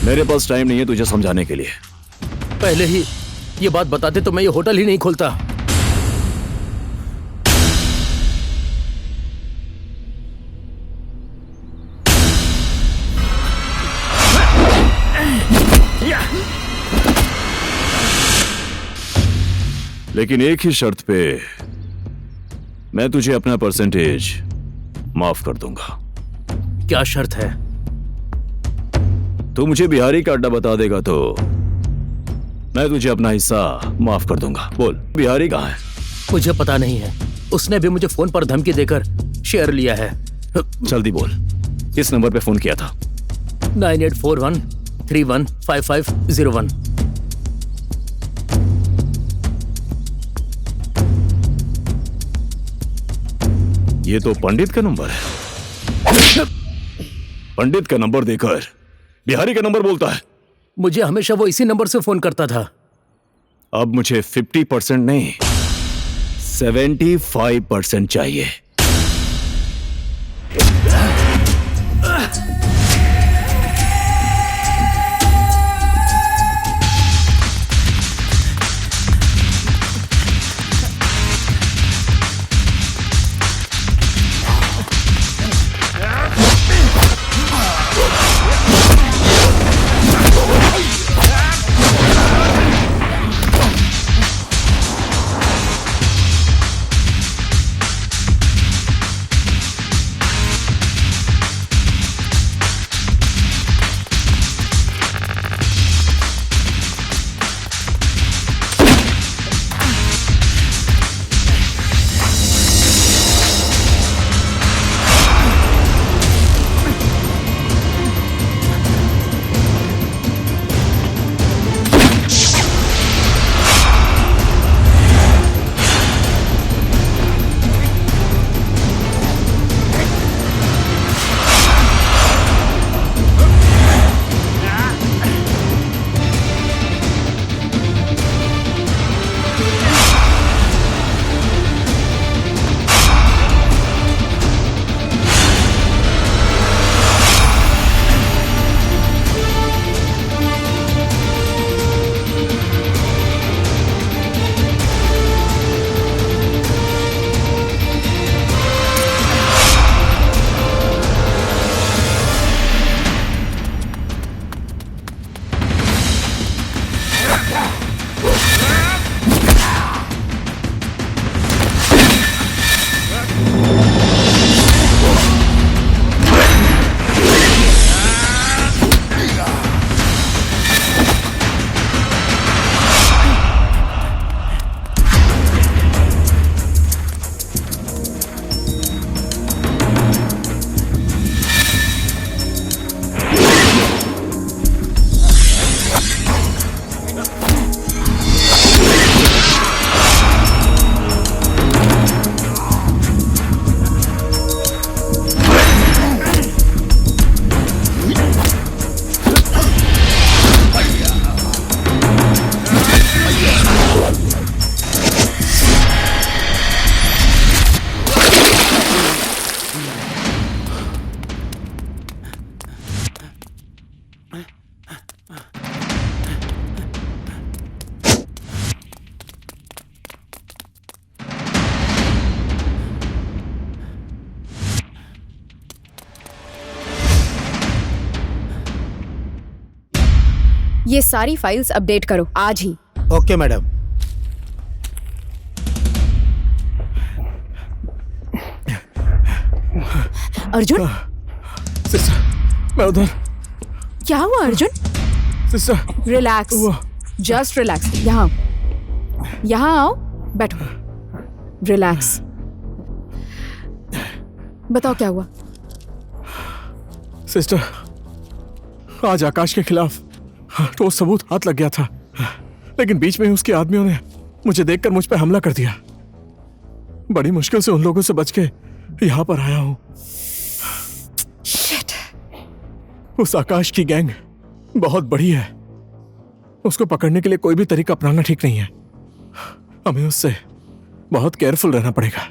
मेरे पास टाइम नहीं है तुझे समझाने के लिए। पहले ही ये बात बताते तो मैं ये होटल ही नहीं खोलता। लेकिन एक ही शर्त पे मैं तुझे अपना परसेंटेज माफ कर दूंगा। क्या शर्त है? तू मुझे बिहारी का अड्डा बता देगा तो मैं तुझे अपना हिस्सा माफ कर दूंगा। बोल, बिहारी कहाँ है? मुझे पता नहीं है, उसने भी मुझे फोन पर धमकी देकर शेयर लिया है। जल्दी बोल, किस नंबर पे फोन किया था? 9841315501। ये तो पंडित का नंबर है। पंडित का नंबर देकर बिहारी का नंबर बोलता है। मुझे हमेशा वो इसी नंबर से फोन करता था। अब मुझे 50% नहीं 75% चाहिए। ये सारी फाइल्स अपडेट करो आज ही। Okay madam. अर्जुन, सिस्टर मैं उधर। क्या हुआ Arjun? Sister relax, just relax. यहाँ आओ, बैठो, रिलैक्स। बताओ क्या हुआ? सिस्टर, आज आकाश के खिलाफ ठोस सबूत हाथ लग गया था, लेकिन बीच में ही उसके आदमियों ने मुझे देखकर मुझ पर हमला कर दिया। बड़ी मुश्किल से उन लोगों से बच के यहां पर आया हूं। Shit. उस आकाश की गैंग बहुत बड़ी है। उसको पकड़ने के लिए कोई भी तरीका अपनाना ठीक नहीं है। हमें उससे बहुत केयरफुल रहना पड़ेगा।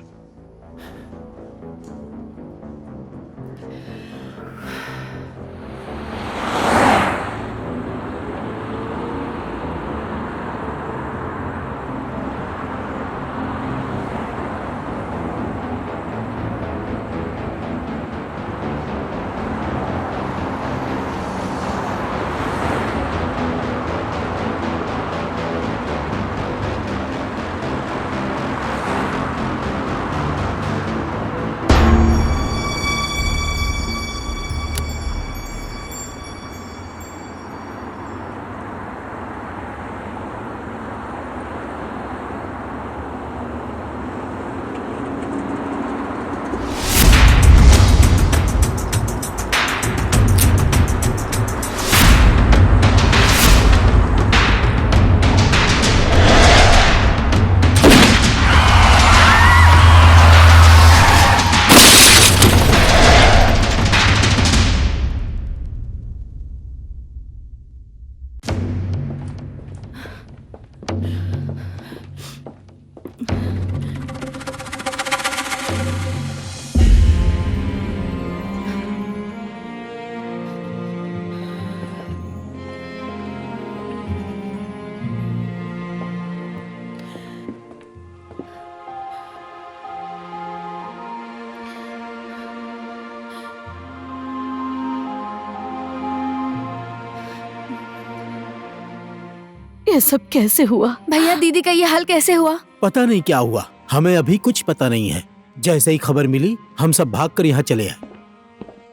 ये सब कैसे हुआ? भैया दीदी का ये हाल कैसे हुआ? पता नहीं क्या हुआ, हमें अभी कुछ पता नहीं है। जैसे ही खबर मिली हम सब भागकर यहाँ चले आए।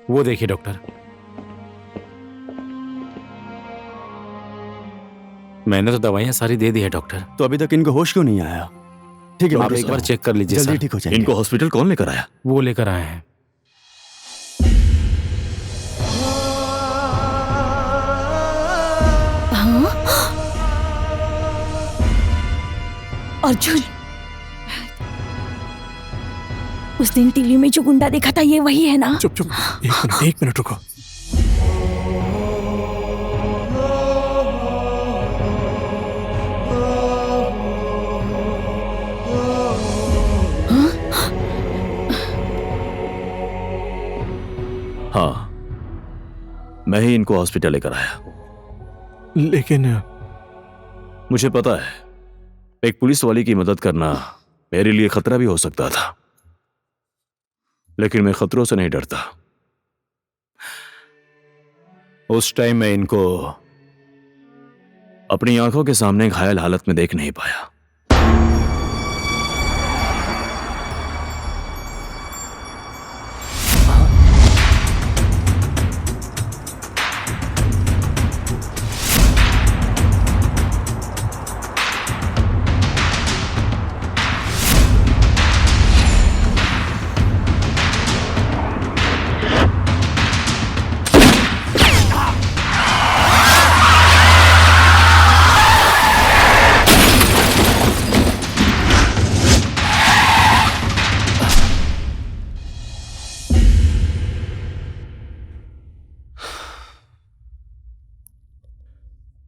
वो देखिए डॉक्टर, मैंने तो दवाइयाँ सारी दे दी है डॉक्टर। तो अभी तक इनको होश क्यों नहीं आया? ठीक है, आप एक बार चेक कर लीजिए जल्दी सर। ठीक हो जाएंगे। इनको हॉस्पिटल कौन लेकर आया? वो लेकर आए हैं। अर्जुन, उस दिन टीवी में जो गुंडा देखा था ये वही है ना? चुप चुप, एक मिनट रुको। हाँ, मैं ही इनको हॉस्पिटल लेकर आया। लेकिन मुझे पता है एक पुलिस वाले की मदद करना मेरे लिए खतरा भी हो सकता था, लेकिन मैं खतरों से नहीं डरता। उस टाइम मैं इनको अपनी आंखों के सामने घायल हालत में देख नहीं पाया।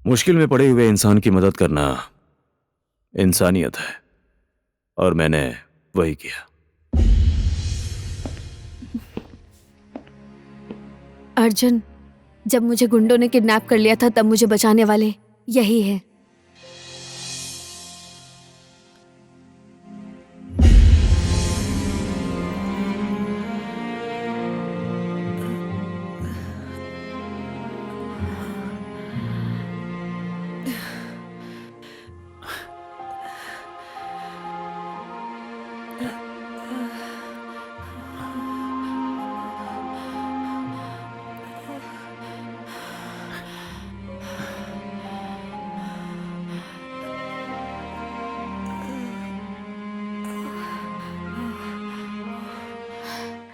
मुश्किल में पड़े हुए इंसान की मदद करना इंसानियत है, और मैंने वही किया। अर्जुन, जब मुझे गुंडों ने किडनैप कर लिया था तब मुझे बचाने वाले यही है।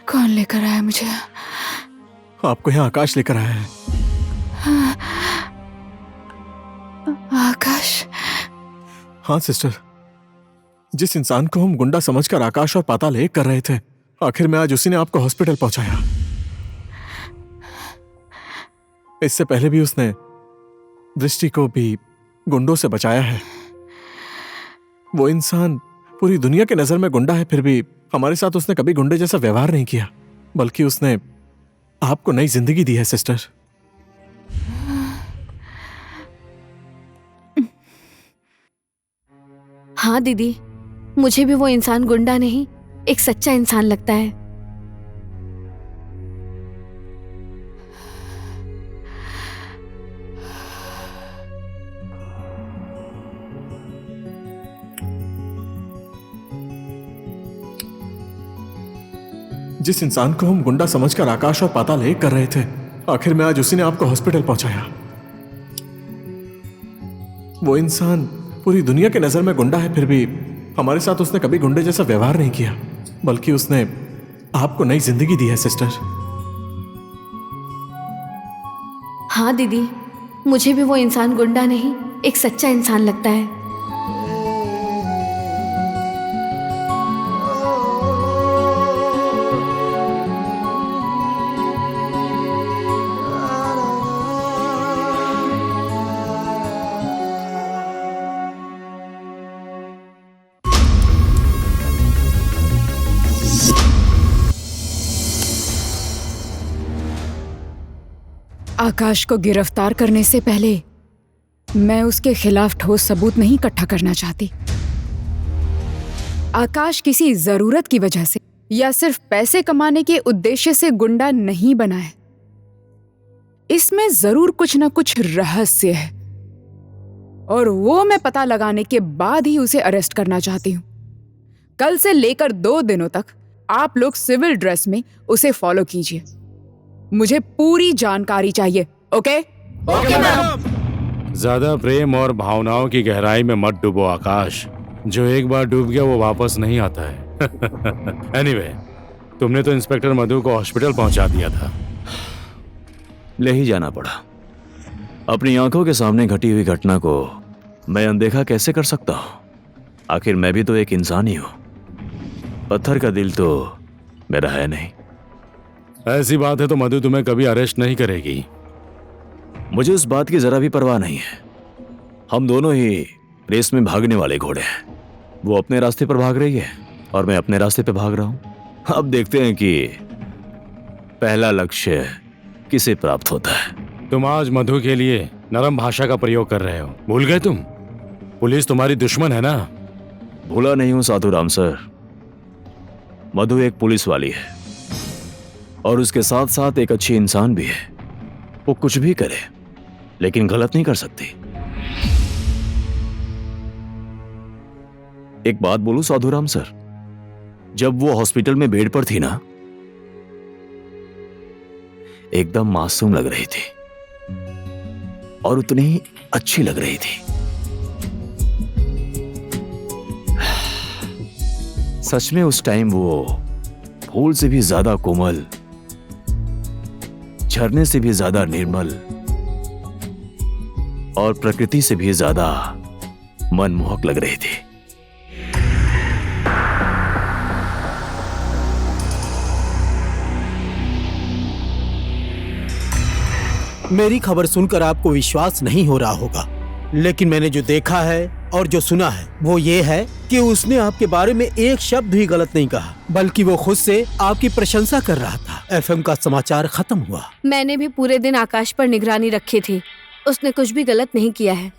कौन लेकर आया मुझे? आपको यहाँ आकाश लेकर आया है। आकाश? हाँ सिस्टर, जिस इंसान को हम गुंडा समझकर आकाश और पाताल एक कर रहे थे, आखिर में आज उसी ने आपको हॉस्पिटल पहुंचाया। इससे पहले भी उसने दृष्टि को भी गुंडों से बचाया है। वो इंसान पूरी दुनिया की नजर में गुंडा है, फिर भी हमारे साथ उसने कभी गुंडे जैसा व्यवहार नहीं किया, बल्कि उसने आपको नई जिंदगी दी है सिस्टर। हाँ दीदी, मुझे भी वो इंसान गुंडा नहीं, एक सच्चा इंसान लगता है। जिस इंसान को हम गुंडा समझकर आकाश और पाताल एक कर रहे थे, आखिर में आज उसी ने आपको हॉस्पिटल पहुंचाया। वो इंसान पूरी दुनिया की नजर में गुंडा है, फिर भी हमारे साथ उसने कभी गुंडे जैसा व्यवहार नहीं किया, बल्कि उसने आपको नई जिंदगी दी है सिस्टर। हाँ दीदी, मुझे भी वो इंसान गुंडा नहीं, एक सच्चा इंसान लगता है। आकाश को गिरफ्तार करने से पहले मैं उसके खिलाफ ठोस सबूत नहीं इकट्ठा करना चाहती। आकाश किसी जरूरत की वजह से या सिर्फ पैसे कमाने के उद्देश्य से गुंडा नहीं बना है। इसमें जरूर कुछ ना कुछ रहस्य है और वो मैं पता लगाने के बाद ही उसे अरेस्ट करना चाहती हूँ। कल से लेकर 2 दिनों तक आप लोग सिविल ड्रेस में उसे फॉलो कीजिए। मुझे पूरी जानकारी चाहिए। ओके? Okay ma'am. ज्यादा प्रेम और भावनाओं की गहराई में मत डूबो आकाश। जो एक बार डूब गया वो वापस नहीं आता है। एनीवे, तुमने तो इंस्पेक्टर मधु को हॉस्पिटल पहुंचा दिया था। ले ही जाना पड़ा। अपनी आंखों के सामने घटी हुई घटना को मैं अनदेखा कैसे कर सकता हूं? आखिर मैं भी तो एक इंसान ही हूं। पत्थर का दिल तो मेरा है नहीं। ऐसी बात है तो मधु तुम्हें कभी अरेस्ट नहीं करेगी। मुझे उस बात की जरा भी परवाह नहीं है। हम दोनों ही रेस में भागने वाले घोड़े हैं। वो अपने रास्ते पर भाग रही है और मैं अपने रास्ते पर भाग रहा हूं। अब देखते हैं कि पहला लक्ष्य किसे प्राप्त होता है। तुम आज मधु के लिए नरम भाषा का प्रयोग कर रहे हो। भूल गए तुम? पुलिस तुम्हारी दुश्मन है ना? भूला नहीं हूं साधुराम सर। मधु एक पुलिस वाली है और उसके साथ साथ एक अच्छी इंसान भी है। वो कुछ भी करे लेकिन गलत नहीं कर सकती। एक बात बोलूं साधुराम सर, जब वो हॉस्पिटल में बेड पर थी ना, एकदम मासूम लग रही थी और उतनी ही अच्छी लग रही थी। सच में उस टाइम वो फूल से भी ज्यादा कोमल, झरने से भी ज्यादा निर्मल और प्रकृति से भी ज्यादा मनमोहक लग रही थी। मेरी खबर सुनकर आपको विश्वास नहीं हो रहा होगा, लेकिन मैंने जो देखा है और जो सुना है वो ये है कि उसने आपके बारे में एक शब्द भी गलत नहीं कहा, बल्कि वो खुद से आपकी प्रशंसा कर रहा था। एफएम का समाचार खत्म हुआ। मैंने भी पूरे दिन आकाश पर निगरानी रखी थी। उसने कुछ भी गलत नहीं किया है।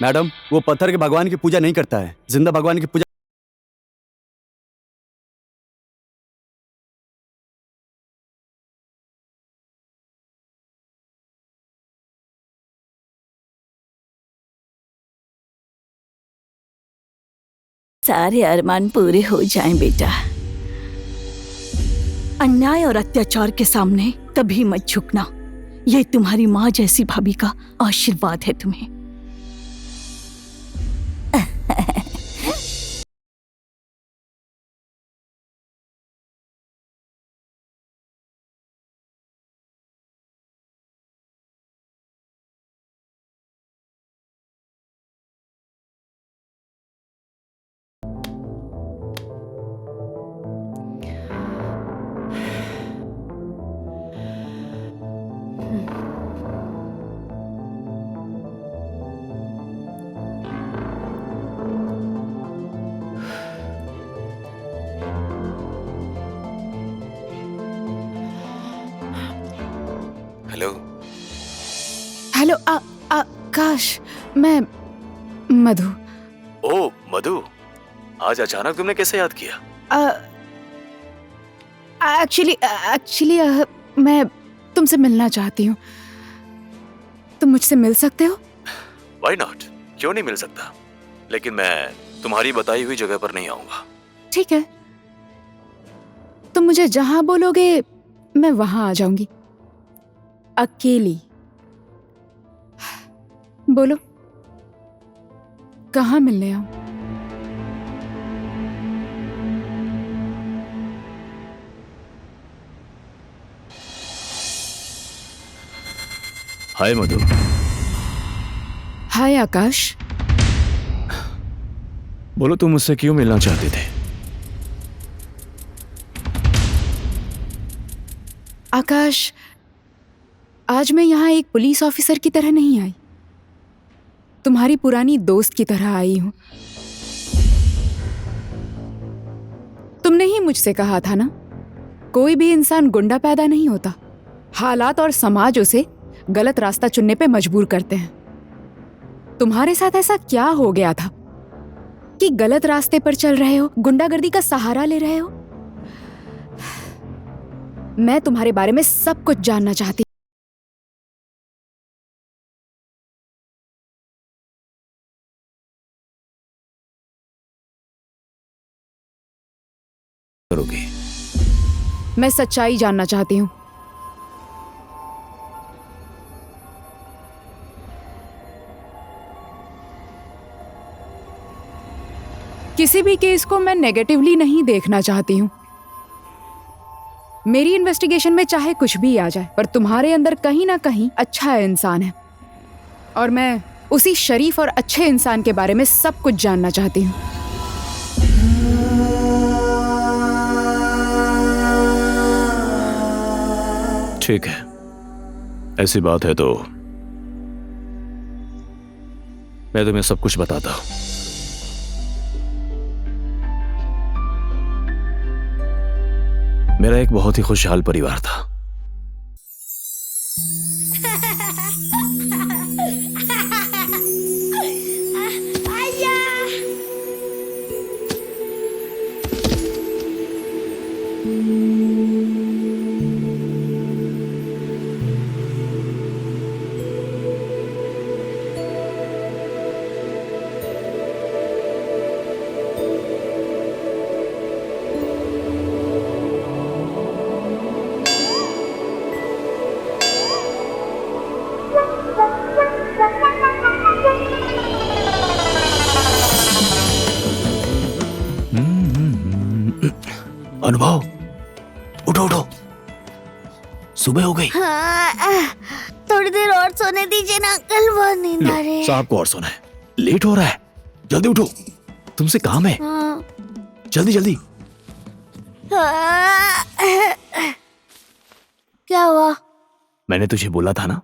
मैडम, वो पत्थर के भगवान की पूजा नहीं करता है, जिंदा भगवान की पूजा। सारे अरमान पूरे हो जाएं बेटा। अन्याय और अत्याचार के सामने कभी मत झुकना। ये तुम्हारी माँ जैसी भाभी का आशीर्वाद है तुम्हें। हेलो। हेलो आकाश, मैं मधु। ओ मधु, आज अचानक तुमने कैसे याद किया? एक्चुअली मैं तुमसे मिलना चाहती हूँ। तुम मुझसे मिल सकते हो? Why not? क्यों नहीं मिल सकता? लेकिन मैं तुम्हारी बताई हुई जगह पर नहीं आऊंगा। ठीक है, तुम मुझे जहां बोलोगे मैं वहां आ जाऊंगी, अकेली। बोलो कहाँ मिलने आऊं? हाय मधु। हाय आकाश। बोलो तुम मुझसे क्यों मिलना चाहते थे? आकाश, आज मैं यहाँ एक पुलिस ऑफिसर की तरह नहीं आई, तुम्हारी पुरानी दोस्त की तरह आई हूं। तुमने ही मुझसे कहा था ना, कोई भी इंसान गुंडा पैदा नहीं होता, हालात और समाज उसे गलत रास्ता चुनने पे मजबूर करते हैं। तुम्हारे साथ ऐसा क्या हो गया था कि गलत रास्ते पर चल रहे हो, गुंडागर्दी का सहारा ले रहे हो? मैं तुम्हारे बारे में सब कुछ जानना चाहती। करोगे? मैं सच्चाई जानना चाहती हूँ। किसी भी केस को मैं नेगेटिवली नहीं देखना चाहती हूँ। मेरी इन्वेस्टिगेशन में चाहे कुछ भी आ जाए, पर तुम्हारे अंदर कहीं ना कहीं अच्छा इंसान है, और मैं उसी शरीफ और अच्छे इंसान के बारे में सब कुछ जानना चाहती हूँ। ठीक है, ऐसी बात है तो मैं तुम्हें सब कुछ बताता हूं। मेरा एक बहुत ही खुशहाल परिवार था। अनुभव, उठो उठो, सुबह हो गई। थोड़ी देर और सोने दीजिए ना अंकल, बहुत नींद आ रही है। साहब को और सोना है, लेट हो रहा है, जल्दी उठो, तुमसे काम है। जल्दी जल्दी। क्या हुआ? मैंने तुझे बोला था ना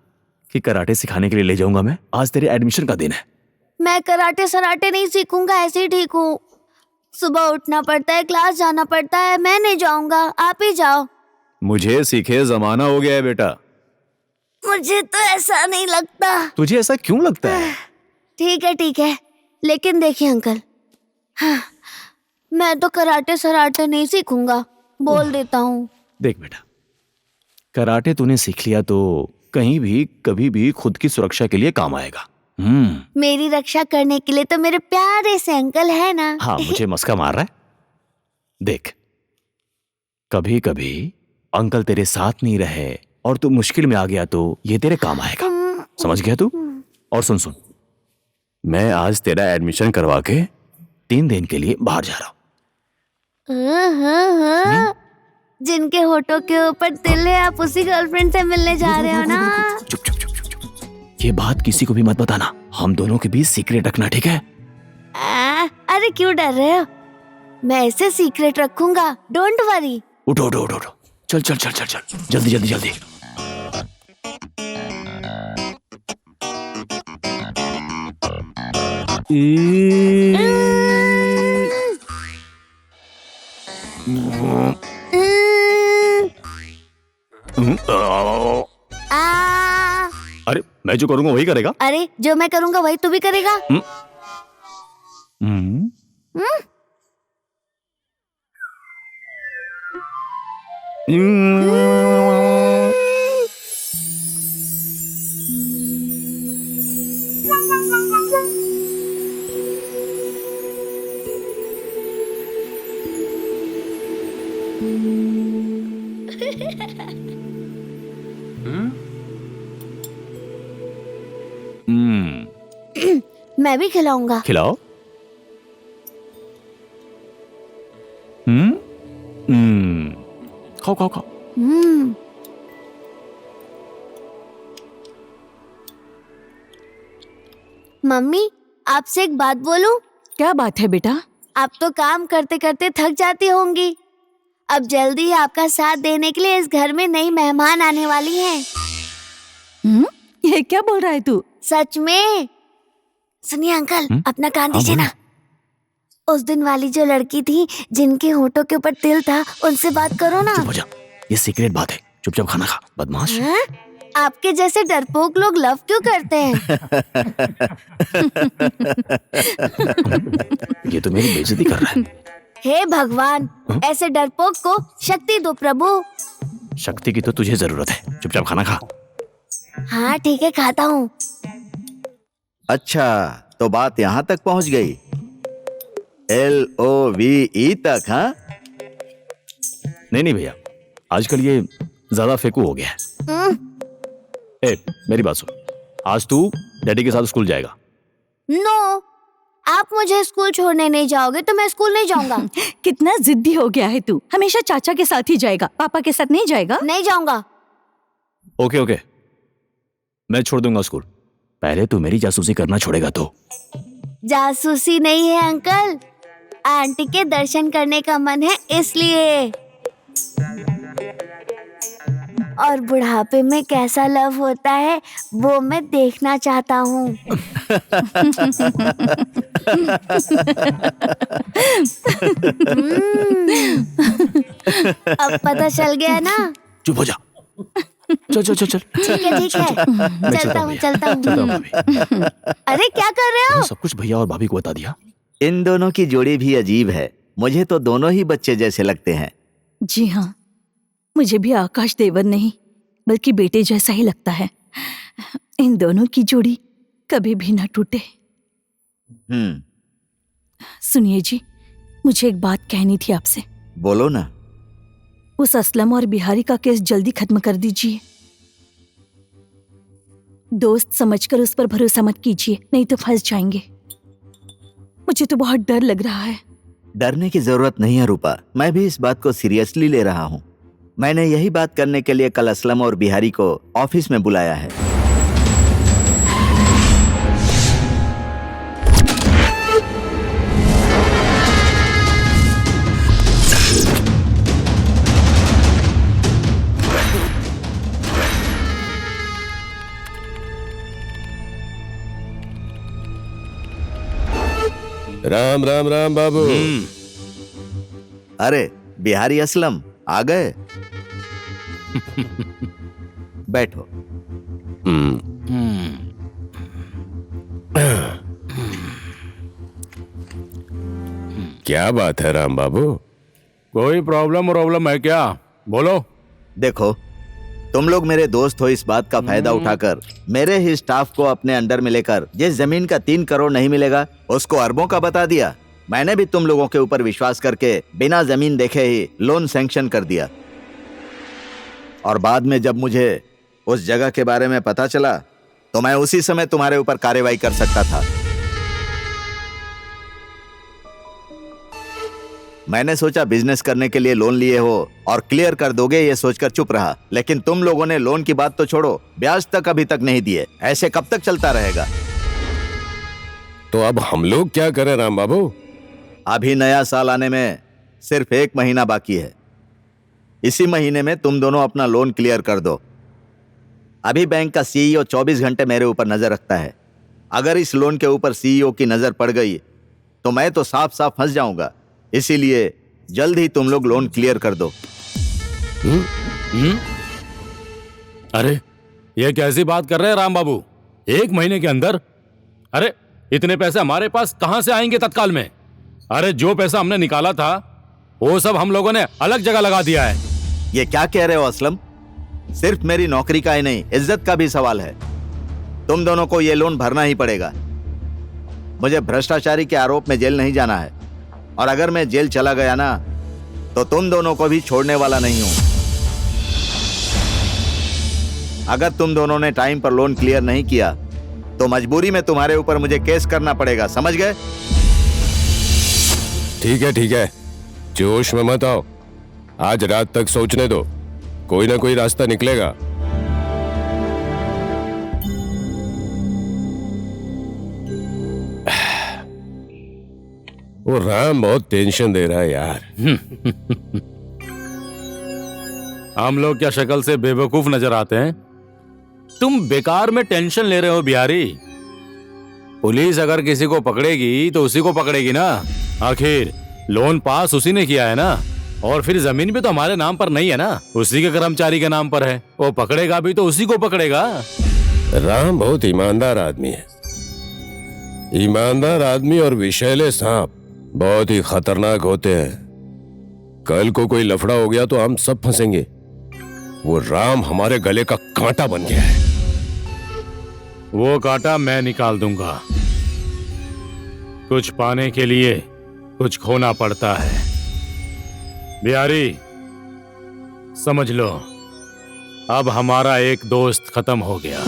कि कराटे सिखाने के लिए ले जाऊंगा मैं। आज तेरे एडमिशन का दिन है। मैं कराटे सराटे नहीं सीखूंगा, ऐसे ही ठीक हूँ। सुबह उठना पड़ता है, क्लास जाना पड़ता है, मैं नहीं जाऊंगा, आप ही जाओ। मुझे सीखे जमाना हो गया है बेटा। मुझे तो ऐसा नहीं लगता। तुझे ऐसा क्यों लगता है? ठीक है, लेकिन देखिए अंकल, हाँ, मैं तो कराटे सराटे नहीं सीखूंगा, बोल देता हूँ। देख बेटा, कराटे तूने सीख लिया तो कहीं भी कभी भी खुद की सुरक्षा के लिए काम आएगा। मेरी रक्षा करने के लिए तो मेरे प्यारे से अंकल है ना। हाँ, मुझे मस्का मार रहा है। देख, कभी कभी अंकल तेरे साथ नहीं रहे और तू मुश्किल में आ गया तो ये तेरे काम आएगा। समझ गया तू? और सुन, मैं आज तेरा एडमिशन करवा के 3 दिन के लिए बाहर जा रहा हूँ। जिनके होठों के ऊपर तिल है, आप उसी गर्लफ्रेंड से मिलने जा रहे हो ना? चुप चुप चुप चुप चुप। ये बात किसी को भी मत बताना, हम दोनों के बीच सीक्रेट रखना, ठीक है? अरे क्यों डर रहे हो? मैं ऐसे सीक्रेट रखूंगा, डोंट वरी। उठो उठो उठो उठो, चल चल चल चल चल, जल्दी जल्दी जल्दी। मैं जो करूंगा वही करेगा। अरे जो मैं करूंगा वही तू भी करेगा। मैं भी खिलाऊंगा। खिलाओ। खाओ खाओ खाओ। मम्मी आपसे एक बात बोलूं? क्या बात है बेटा? आप तो काम करते करते थक जाती होंगी। अब जल्दी ही आपका साथ देने के लिए इस घर में नई मेहमान आने वाली हैं। ये क्या बोल रहा है तू? सच में। सुनिए अंकल, अपना कान दीजिए ना। उस दिन वाली जो लड़की थी जिनके होठों के ऊपर तिल था, उनसे बात करो ना। चुप हो जा, ये सीक्रेट बात है। चुपचाप खाना खा, बदमाश। आपके जैसे डरपोक लोग लव क्यों करते हैं? ये तो मेरी बेइज्जती कर रहा है। हे भगवान, ऐसे डरपोक को शक्ति दो प्रभु। शक्ति की तो तुझे जरूरत है। चुपचाप खाना खा। हाँ ठीक है, खाता हूँ। अच्छा, तो बात यहाँ तक पहुँच गई। LOVE तक, हाँ? नहीं भैया, आजकल ये ज्यादा फेकू हो गया है। ए, मेरी बात सुन, आज तू डैडी के साथ स्कूल जाएगा। नो, आप मुझे स्कूल छोड़ने नहीं जाओगे तो मैं स्कूल नहीं जाऊंगा। कितना जिद्दी हो गया है तू। हमेशा चाचा के साथ ही जाएगा, पापा के साथ नहीं जाएगा? नहीं जाऊंगा। ओके, मैं छोड़ दूंगा स्कूल। पहले तू मेरी जासूसी करना छोड़ेगा तो। जासूसी नहीं है अंकल, आंटी के दर्शन करने का मन है इसलिए। और बुढ़ापे में कैसा लव होता है वो मैं देखना चाहता हूँ। अब पता चल गया ना? चुप हो जा। चल। ठीक है, चलता हूँ। अरे क्या कर रहे हो? सब कुछ भैया और भाभी को बता दिया। इन दोनों की जोड़ी भी अजीब है। मुझे तो दोनों ही बच्चे जैसे लगते हैं। जी हाँ, मुझे भी आकाश देवर नहीं बल्कि बेटे जैसा ही लगता है। इन दोनों की जोड़ी कभी भी ना टूटे। सुनिए जी, मुझे एक बात कहनी थी आपसे। बोलो ना। उस असलम और बिहारी का केस जल्दी खत्म कर दीजिए। दोस्त समझकर उस पर भरोसा मत कीजिए, नहीं तो फंस जाएंगे। मुझे तो बहुत डर लग रहा है। डरने की जरूरत नहीं है रूपा, मैं भी इस बात को सीरियसली ले रहा हूँ। मैंने यही बात करने के लिए कल असलम और बिहारी को ऑफिस में बुलाया है। राम राम राम बाबू। अरे बिहारी असलम आ गए। बैठो। क्या बात है राम बाबू? कोई प्रॉब्लम है क्या? बोलो। देखो, तुम लोग मेरे दोस्त हो, इस बात का फायदा उठाकर मेरे ही स्टाफ को अपने अंडर में लेकर जिस जमीन का 3 करोड़ नहीं मिलेगा उसको अरबों का बता दिया। मैंने भी तुम लोगों के ऊपर विश्वास करके बिना जमीन देखे ही लोन सैंक्शन कर दिया। और बाद में जब मुझे उस जगह के बारे में पता चला तो मैं उसी समय तुम्हारे ऊपर कार्रवाई कर सकता था। मैंने सोचा बिजनेस करने के लिए लोन लिए हो और क्लियर कर दोगे ये सोचकर चुप रहा, लेकिन तुम लोगों ने लोन की बात तो छोड़ो, ब्याज तक अभी तक नहीं दिए। ऐसे कब तक चलता रहेगा? तो अब हम लोग क्या करें राम बाबू? अभी नया साल आने में सिर्फ 1 महीना बाकी है। इसी महीने में तुम दोनों अपना लोन क्लियर कर दो। अभी बैंक का CEO 24 घंटे मेरे ऊपर नजर रखता है। अगर इस लोन के ऊपर CEO की नजर पड़ गई तो मैं तो साफ साफ फंस जाऊंगा। इसीलिए जल्द ही तुम लोग लोन क्लियर कर दो। अरे ये कैसी बात कर रहे हैं राम बाबू? 1 महीने के अंदर? अरे इतने पैसे हमारे पास कहां से आएंगे तत्काल में? अरे जो पैसा हमने निकाला था वो सब हम लोगों ने अलग जगह लगा दिया है। ये क्या कह रहे हो असलम? सिर्फ मेरी नौकरी का ही नहीं, इज्जत का भी सवाल है। तुम दोनों को ये लोन भरना ही पड़ेगा। मुझे भ्रष्टाचारी के आरोप में जेल नहीं जाना है, और अगर मैं जेल चला गया ना तो तुम दोनों को भी छोड़ने वाला नहीं हूं। अगर तुम दोनों ने टाइम पर लोन क्लियर नहीं किया तो मजबूरी में तुम्हारे ऊपर मुझे केस करना पड़ेगा, समझ गए? ठीक है, जोश में मत आओ। आज रात तक सोचने दो, कोई ना कोई रास्ता निकलेगा। वो राम बहुत टेंशन दे रहा है यार। हम लोग क्या शक्ल से बेवकूफ नजर आते हैं? तुम बेकार में टेंशन ले रहे हो बिहारी। पुलिस अगर किसी को पकड़ेगी तो उसी को पकड़ेगी ना। आखिर लोन पास उसी ने किया है ना, और फिर जमीन भी तो हमारे नाम पर नहीं है ना, उसी के कर्मचारी के नाम पर है। वो पकड़ेगा भी तो उसी को पकड़ेगा। राम बहुत ईमानदार आदमी है। ईमानदार आदमी और विषैले सांप बहुत ही खतरनाक होते हैं। कल को कोई लफड़ा हो गया तो हम सब फंसेंगे। वो राम हमारे गले का कांटा बन गया है। वो कांटा मैं निकाल दूंगा। कुछ पाने के लिए कुछ खोना पड़ता है। बिहारी समझ लो, अब हमारा एक दोस्त खत्म हो गया।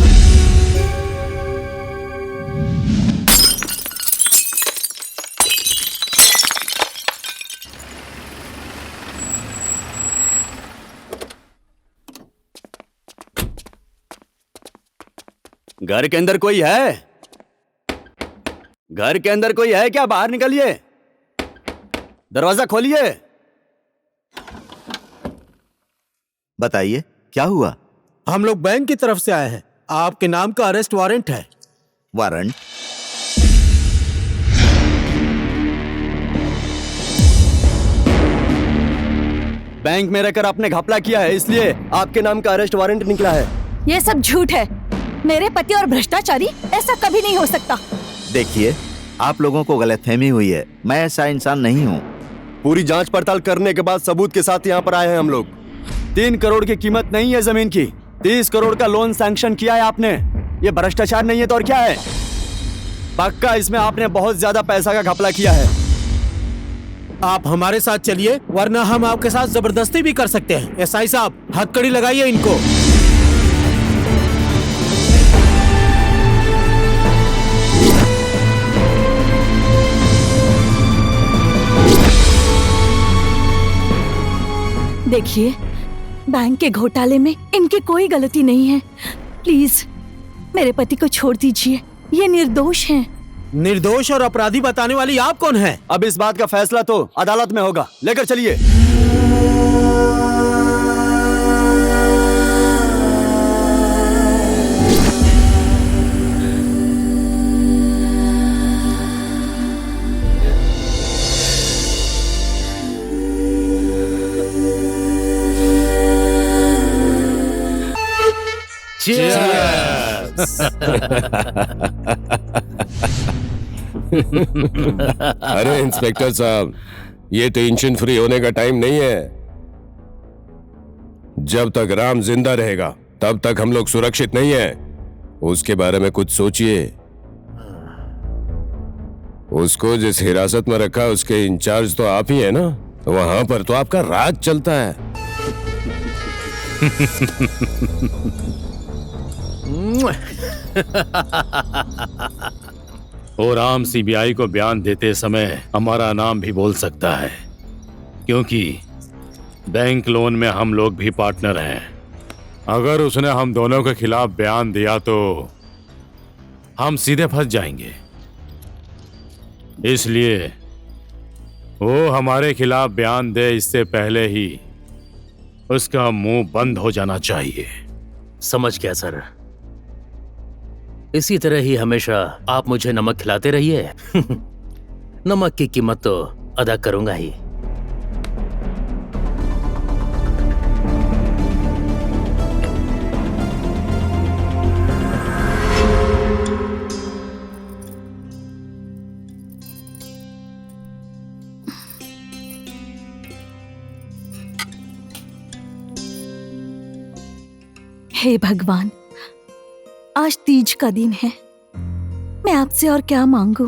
घर के अंदर कोई है? घर के अंदर कोई है क्या? बाहर निकलिए, दरवाजा खोलिए। बताइए क्या हुआ? हम लोग बैंक की तरफ से आए हैं। आपके नाम का अरेस्ट वारंट है। वारंट? बैंक में रहकर आपने घपला किया है, इसलिए आपके नाम का अरेस्ट वारंट निकला है। ये सब झूठ है। मेरे पति और भ्रष्टाचारी, ऐसा कभी नहीं हो सकता। देखिए, आप लोगों को गलतफहमी हुई है। मैं ऐसा इंसान नहीं हूँ। पूरी जांच पड़ताल करने के बाद सबूत के साथ यहाँ पर आए हैं हम लोग। 3 करोड़ की कीमत नहीं है जमीन की। 30 करोड़ का लोन सैंक्शन किया है आपने। ये भ्रष्टाचार नहीं है तो और क्या है? पक्का इसमें आपने बहुत ज्यादा पैसा का घपला किया है। आप हमारे साथ चलिए, वरना हम आपके साथ जबरदस्ती भी कर सकते हैं। एसआई साहब, हथकड़ी लगाइए इनको। देखिए, बैंक के घोटाले में इनकी कोई गलती नहीं है। प्लीज मेरे पति को छोड़ दीजिए, ये निर्दोष हैं। निर्दोष और अपराधी बताने वाली आप कौन हैं? अब इस बात का फैसला तो अदालत में होगा। लेकर चलिए। अरे इंस्पेक्टर साहब, ये टेंशन फ्री होने का टाइम नहीं है। जब तक राम जिंदा रहेगा तब तक हम लोग सुरक्षित नहीं है। उसके बारे में कुछ सोचिए। उसको जिस हिरासत में रखा उसके इंचार्ज तो आप ही है ना। वहां पर तो आपका राज चलता है। और राम सीबीआई को बयान देते समय हमारा नाम भी बोल सकता है, क्योंकि बैंक लोन में हम लोग भी पार्टनर हैं। अगर उसने हम दोनों के खिलाफ बयान दिया तो हम सीधे फंस जाएंगे। इसलिए वो हमारे खिलाफ बयान दे इससे पहले ही उसका मुंह बंद हो जाना चाहिए। समझ गया सर। इसी तरह ही हमेशा आप मुझे नमक खिलाते रहिए। नमक की कीमत तो अदा करूंगा ही। हे भगवान, आज तीज का दिन है। मैं आपसे और क्या मांगू?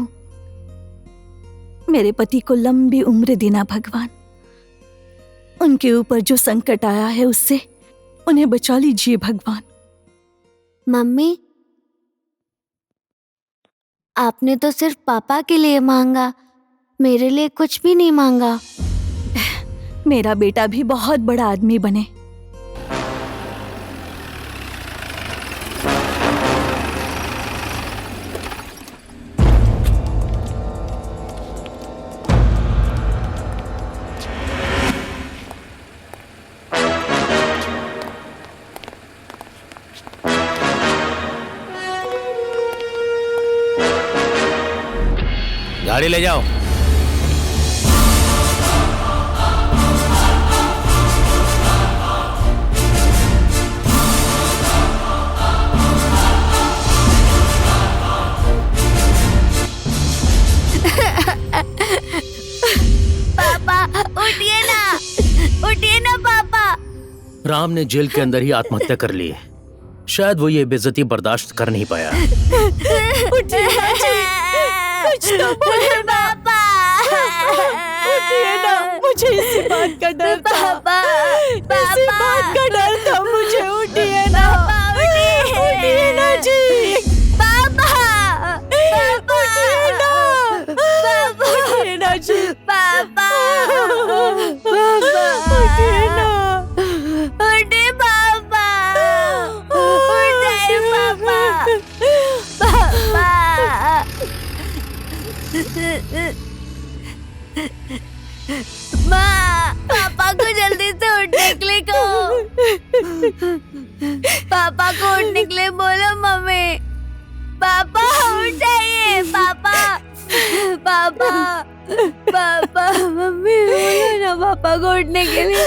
मेरे पति को लंबी उम्र देना भगवान। उनके ऊपर जो संकट आया है उससे उन्हें बचा लीजिए भगवान। मम्मी, आपने तो सिर्फ पापा के लिए मांगा, मेरे लिए कुछ भी नहीं मांगा। मेरा बेटा भी बहुत बड़ा आदमी बने। गाड़ी ले जाओ। पापा उठिए ना पापा। राम ने जेल के अंदर ही आत्महत्या कर ली। शायद वो ये बेइज्जती बर्दाश्त कर नहीं पाया। उठिए ना जी, कुछ तो बोले पापा। उठिए ना, मुझे इसी बात का डर था। पापा, इसी बात का डर था मुझे। उठिए ना, उठिए ना जी। पापा, उठिए ना जी। पापा, उठिए ना। उठिए पापा, उठिए पापा। माँ, पापा को जल्दी से उठने के लिए कहो। पापा को उठने के लिए बोलो मम्मी। पापा उठ जाइए। पापा, पापा, पापा, मम्मी बोलो ना पापा को उठने के लिए।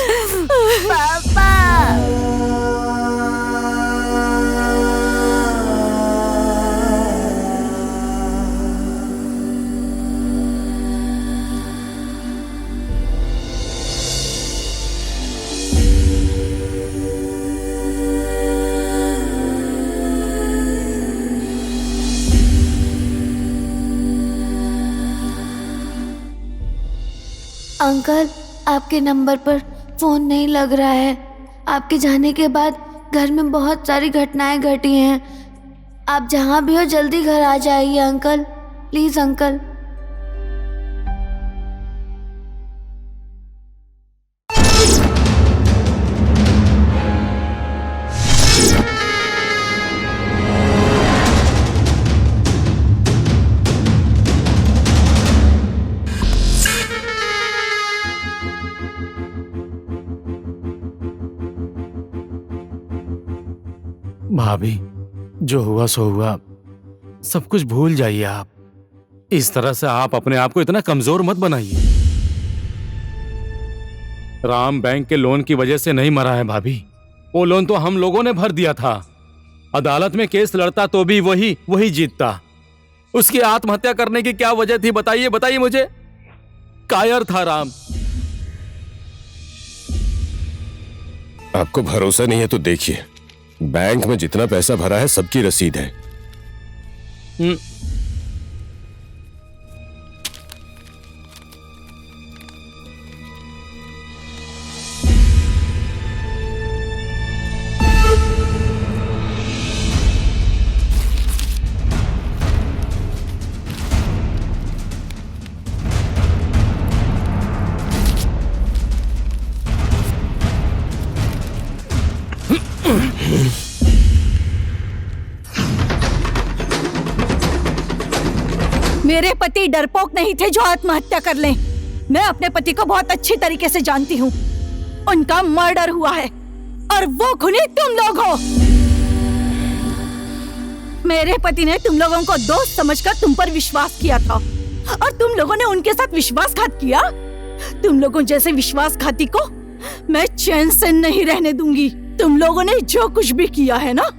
पापा। अंकल, आपके नंबर पर फोन नहीं लग रहा है। आपके जाने के बाद घर में बहुत सारी घटनाएं घटी हैं। आप जहाँ भी हो जल्दी घर आ जाइए अंकल, प्लीज अंकल। भाभी, जो हुआ सो हुआ, सब कुछ भूल जाइए आप। इस तरह से आप अपने आप को इतना कमजोर मत बनाइए। राम बैंक के लोन की वजह से नहीं मरा है भाभी। वो लोन तो हम लोगों ने भर दिया था। अदालत में केस लड़ता तो भी वही जीतता। उसकी आत्महत्या करने की क्या वजह थी? बताइए मुझे। कायर था राम। आपको भरोसा नहीं है तो देखिए, बैंक में जितना पैसा भरा है सबकी रसीद है। मेरे पति डरपोक नहीं थे जो आत्महत्या कर लें। मैं अपने पति को बहुत अच्छी तरीके से जानती हूँ। उनका मर्डर हुआ है और वो खूनी तुम लोग हो। मेरे पति ने तुम लोगों को दोस्त समझकर तुम पर विश्वास किया था और तुम लोगों ने उनके साथ विश्वासघात किया। तुम लोगों जैसे विश्वासघाती को मैं चैन से नहीं रहने दूंगी। तुम लोगों ने जो कुछ भी किया है ना,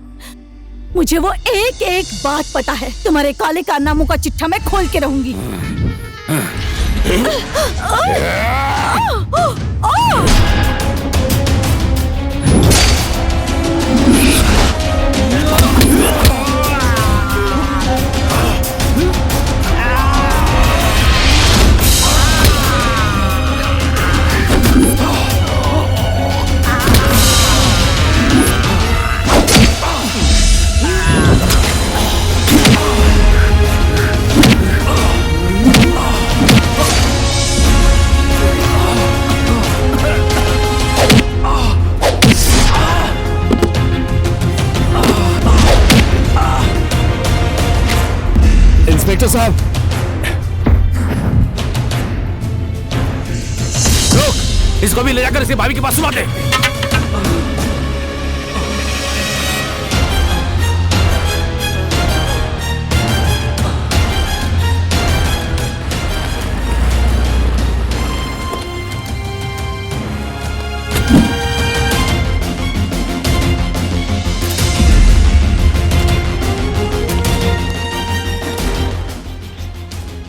मुझे वो एक एक बात पता है। तुम्हारे काले कारनामों का चिट्ठा मैं खोल के रहूंगी। इंस्पेक्टर साहब, रुक, इसको भी ले जाकर इसके भाभी के पास सुला दे।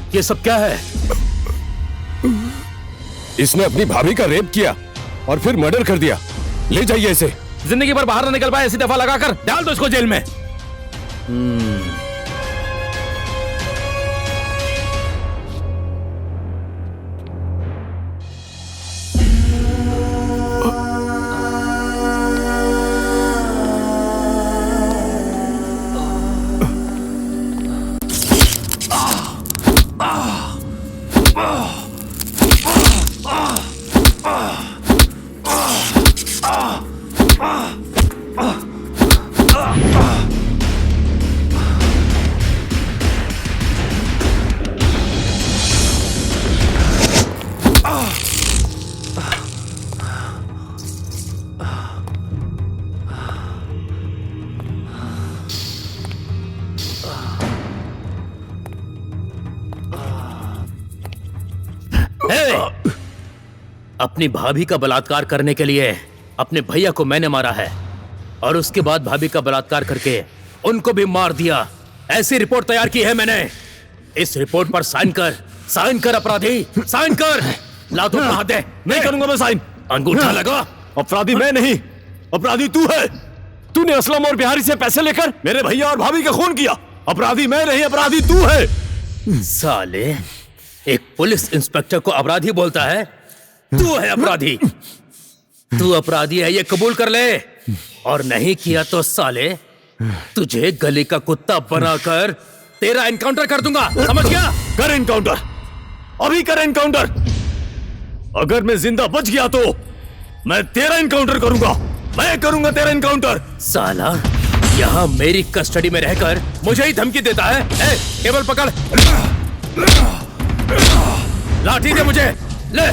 ये सब क्या है? इसने अपनी भाभी का रेप किया और फिर मर्डर कर दिया। ले जाइए इसे। जिंदगी भर बाहर न निकल पाए ऐसी दफा लगाकर डाल दो इसको जेल में। अपनी भाभी का बलात्कार करने के लिए अपने भैया को मैंने मारा है और उसके बाद भाभी का बलात्कार करके उनको भी मार दिया। ऐसी रिपोर्ट तैयार की है मैंने। इस रिपोर्ट पर साइन कर अपराधी, साइन कर। ला दो हाथ दे। नहीं करूंगा मैं साइन। अंगूठा लगा। अपराधी मैं नहीं, अपराधी तू है। तूने असलम और बिहारी से पैसे लेकर मेरे भैया और भाभी का खून किया। अपराधी मैं नहीं, अपराधी तू है। साले, एक पुलिस इंस्पेक्टर को अपराधी बोलता है। तू है अपराधी। तू अपराधी है ये कबूल कर ले, और नहीं किया तो साले तुझे गली का कुत्ता बनाकर तेरा एनकाउंटर कर दूंगा। समझ गया? कर एनकाउंटर, अभी कर एनकाउंटर। अगर मैं जिंदा बच गया तो मैं तेरा एनकाउंटर करूंगा। मैं करूंगा तेरा एनकाउंटर। साला यहाँ मेरी कस्टडी में रहकर मुझे ही धमकी देता है। ए, केवल पकड़, लाठी दे मुझे। ले।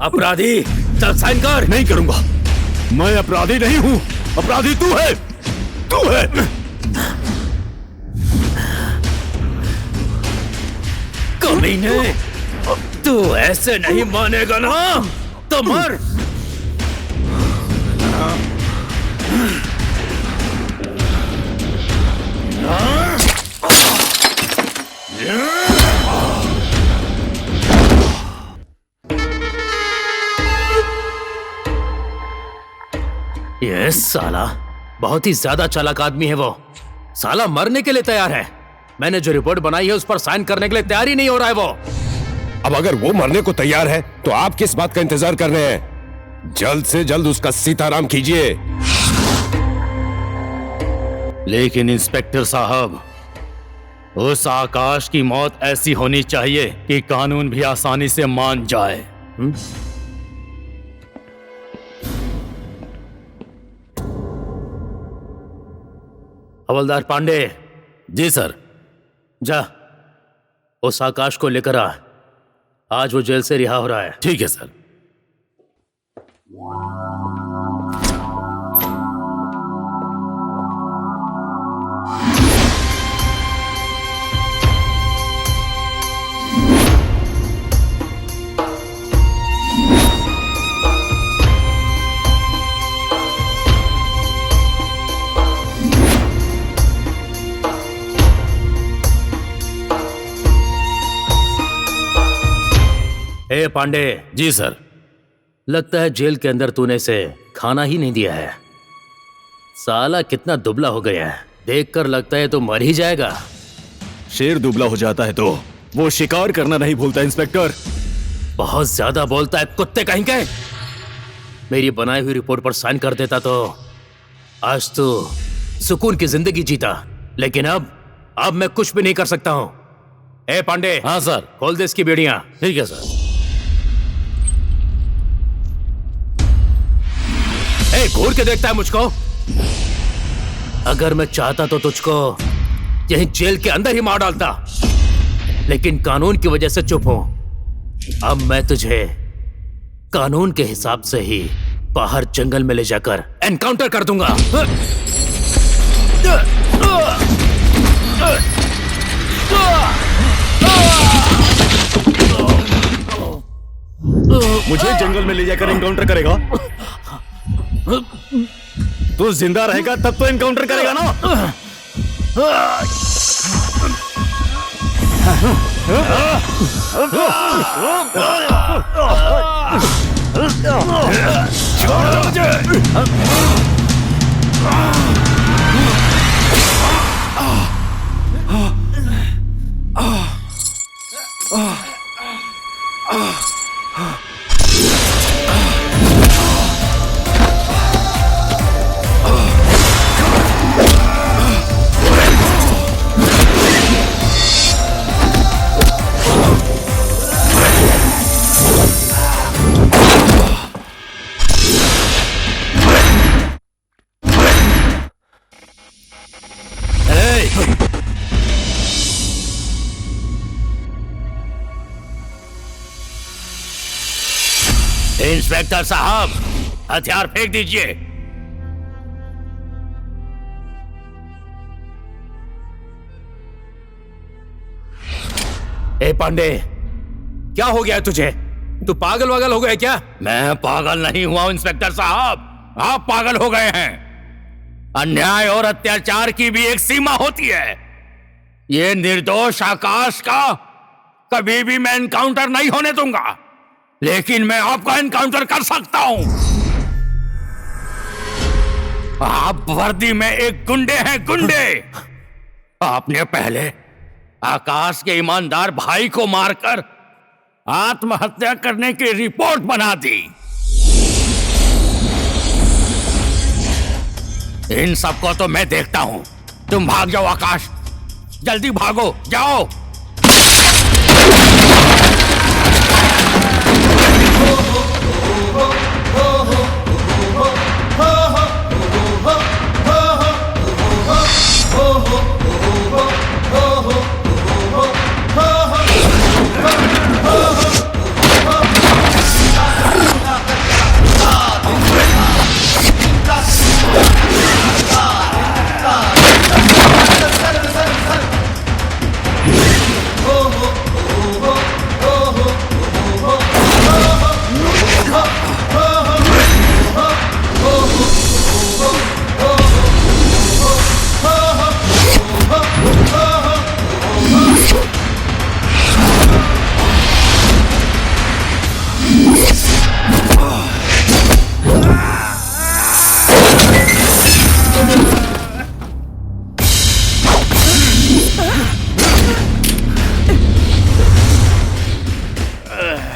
अपराधी, चल साइन कर। नहीं करूंगा, मैं अपराधी नहीं हूं। अपराधी तू है, तू है। कमीने, तू ऐसे नहीं मानेगा ना तो मर। ये साला बहुत ही ज्यादा चालाक आदमी है। वो साला मरने के लिए तैयार है। मैंने जो रिपोर्ट बनाई है उस पर साइन करने के लिए तैयार ही नहीं हो रहा है वो। अब अगर वो मरने को तैयार है तो आप किस बात का इंतजार कर रहे हैं? जल्द से जल्द उसका सीताराम कीजिए। लेकिन इंस्पेक्टर साहब, उस आकाश की मौत ऐसी होनी चाहिए कि कानून भी आसानी से मान जाए। हवलदार पांडे। जी सर। जा, उस आकाश को लेकर आ। आज वो जेल से रिहा हो रहा है। ठीक है सर। ए पांडे। जी सर। लगता है जेल के अंदर तूने इसे खाना ही नहीं दिया है। साला कितना दुबला हो गया है, देखकर लगता है तो मर ही जाएगा। शेर दुबला हो जाता है तो वो शिकार करना नहीं भूलता इंस्पेक्टर। बहुत ज्यादा बोलता है कुत्ते कहीं के। मेरी बनाई हुई रिपोर्ट पर साइन कर देता तो आज तो सुकून की जिंदगी जीता, लेकिन अब मैं कुछ भी नहीं कर सकता हूं। ए पांडे। हाँ सर। खोल दे इसकी बेड़ियां। ठीक है सर। ए, घूर के देखता है मुझको। अगर मैं चाहता तो तुझको यहीं जेल के अंदर ही मार डालता, लेकिन कानून की वजह से चुप हूं। अब मैं तुझे कानून के हिसाब से ही बाहर जंगल में ले जाकर एनकाउंटर कर दूंगा। मुझे जंगल में ले जाकर एनकाउंटर करेगा? तू जिंदा रहेगा तब तो एनकाउंटर करेगा ना? छोड़ मुझे। इंस्पेक्टर साहब, हथियार फेंक दीजिए। ए पांडे, क्या हो गया तुझे? तू पागल वागल हो गया क्या? मैं पागल नहीं हुआ इंस्पेक्टर साहब, आप पागल हो गए हैं। अन्याय और अत्याचार की भी एक सीमा होती है। ये निर्दोष आकाश का कभी भी मैं एनकाउंटर नहीं होने दूंगा, लेकिन मैं आपका एनकाउंटर कर सकता हूं। आप वर्दी में एक गुंडे हैं, गुंडे। आपने पहले आकाश के ईमानदार भाई को मारकर आत्महत्या करने की रिपोर्ट बना दी। इन सबको तो मैं देखता हूं। तुम भाग जाओ आकाश, जल्दी भागो, जाओ।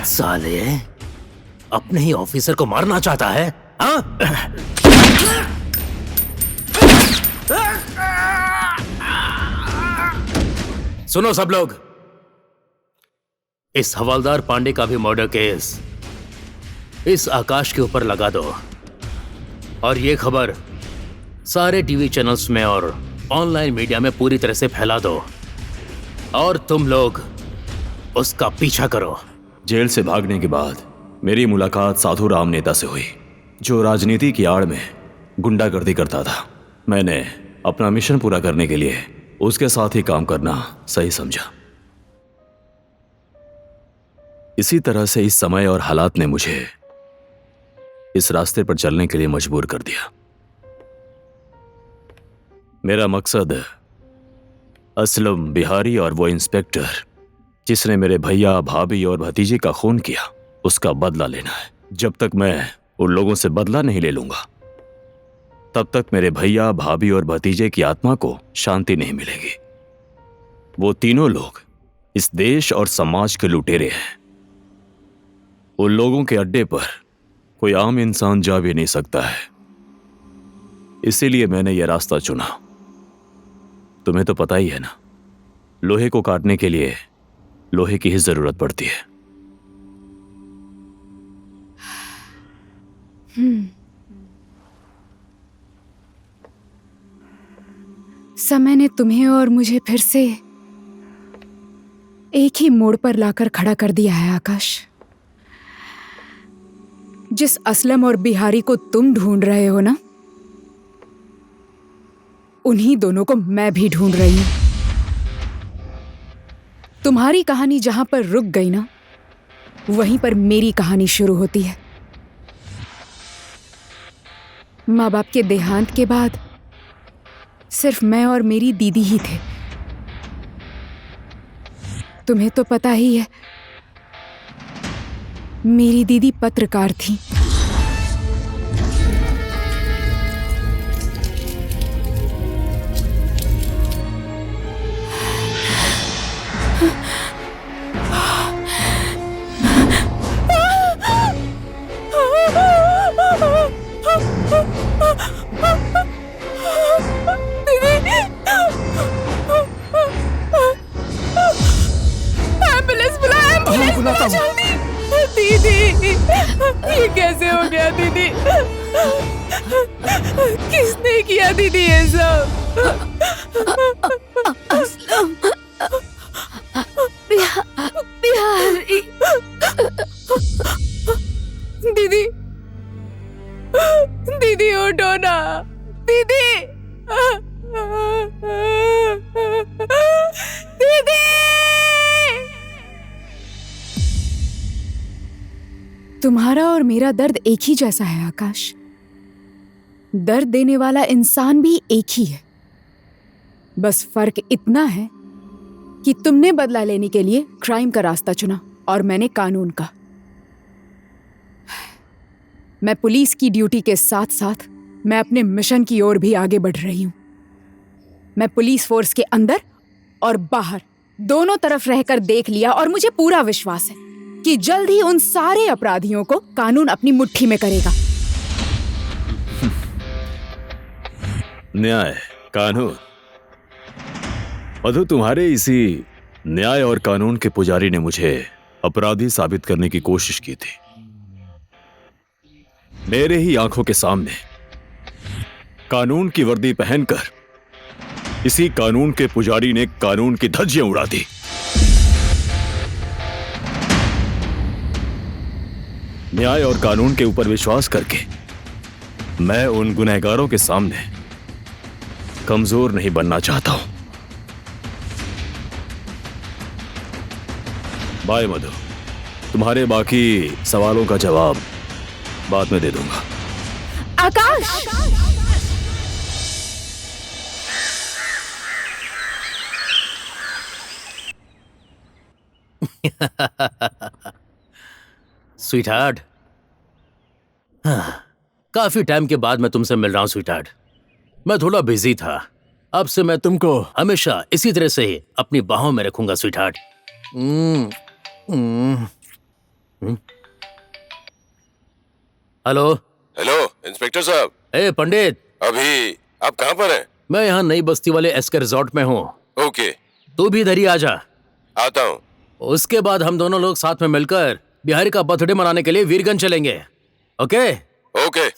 साले, अपने ही ऑफिसर को मारना चाहता है, हाँ? सुनो सब लोग, इस हवलदार पांडे का भी मर्डर केस इस आकाश के ऊपर लगा दो, और ये खबर सारे टीवी चैनल्स में और ऑनलाइन मीडिया में पूरी तरह से फैला दो, और तुम लोग उसका पीछा करो। जेल से भागने के बाद मेरी मुलाकात साधु राम नेता से हुई, जो राजनीति की आड़ में गुंडागर्दी करता था। मैंने अपना मिशन पूरा करने के लिए उसके साथ ही काम करना सही समझा। इसी तरह से इस समय और हालात ने मुझे इस रास्ते पर चलने के लिए मजबूर कर दिया। मेरा मकसद असलम बिहारी और वो इंस्पेक्टर जिसने मेरे भैया, भाभी और भतीजे का खून किया, उसका बदला लेना है। जब तक मैं उन लोगों से बदला नहीं ले लूंगा, तब तक मेरे भैया, भाभी और भतीजे की आत्मा को शांति नहीं मिलेगी। वो तीनों लोग इस देश और समाज के लुटेरे हैं। उन लोगों के अड्डे पर कोई आम इंसान जा भी नहीं सकता है। इसीलिए मैंने यह रास्ता चुना। तुम्हें तो पता ही है ना, लोहे को काटने के लिए लोहे की ही जरूरत पड़ती है। समय ने तुम्हें और मुझे फिर से एक ही मोड़ पर लाकर खड़ा कर दिया है आकाश। जिस असलम और बिहारी को तुम ढूंढ रहे हो ना, उन्हीं दोनों को मैं भी ढूंढ रही हूं। तुम्हारी कहानी जहां पर रुक गई ना, वहीं पर मेरी कहानी शुरू होती है। माँ बाप के देहांत के बाद सिर्फ मैं और मेरी दीदी ही थे। तुम्हें तो पता ही है, मेरी दीदी पत्रकार थी। दीदी, ये कैसे हो गया दीदी? किसने किया दीदी ये सब? असलम, बिहारी। दीदी, दीदी उठो ना, दीदी, दीदी। तुम्हारा और मेरा दर्द एक ही जैसा है आकाश। दर्द देने वाला इंसान भी एक ही है। बस फर्क इतना है कि तुमने बदला लेने के लिए क्राइम का रास्ता चुना और मैंने कानून का। मैं पुलिस की ड्यूटी के साथ साथ मैं अपने मिशन की ओर भी आगे बढ़ रही हूं। मैं पुलिस फोर्स के अंदर और बाहर दोनों तरफ रहकर देख लिया और मुझे पूरा विश्वास है कि जल्द ही उन सारे अपराधियों को कानून अपनी मुट्ठी में करेगा। न्याय, कानून। मधु, तुम्हारे इसी न्याय और कानून के पुजारी ने मुझे अपराधी साबित करने की कोशिश की थी। मेरे ही आंखों के सामने कानून की वर्दी पहनकर इसी कानून के पुजारी ने कानून की धज्जियां उड़ा दी। न्याय और कानून के ऊपर विश्वास करके मैं उन गुनहगारों के सामने कमजोर नहीं बनना चाहता हूं। बाय मधु, तुम्हारे बाकी सवालों का जवाब बाद में दे दूंगा। आकाश, स्वीटहार्ट, काफी टाइम के बाद मैं तुमसे मिल रहा हूं स्वीटहार्ट। मैं थोड़ा बिजी था। अब से मैं तुमको हमेशा इसी तरह से ही अपनी बाहों में रखूंगा स्वीटहार्ट। हेलो हेलो इंस्पेक्टर साहब। ए पंडित, अभी आप कहाँ पर हैं? मैं यहाँ नई बस्ती वाले एसके रिजॉर्ट में हूँ। ओके, तू भी इधर ही आ जा। आता हूँ। उसके बाद हम दोनों लोग साथ में मिलकर बिहारी का बर्थडे मनाने के लिए वीरगंज चलेंगे। Okay okay.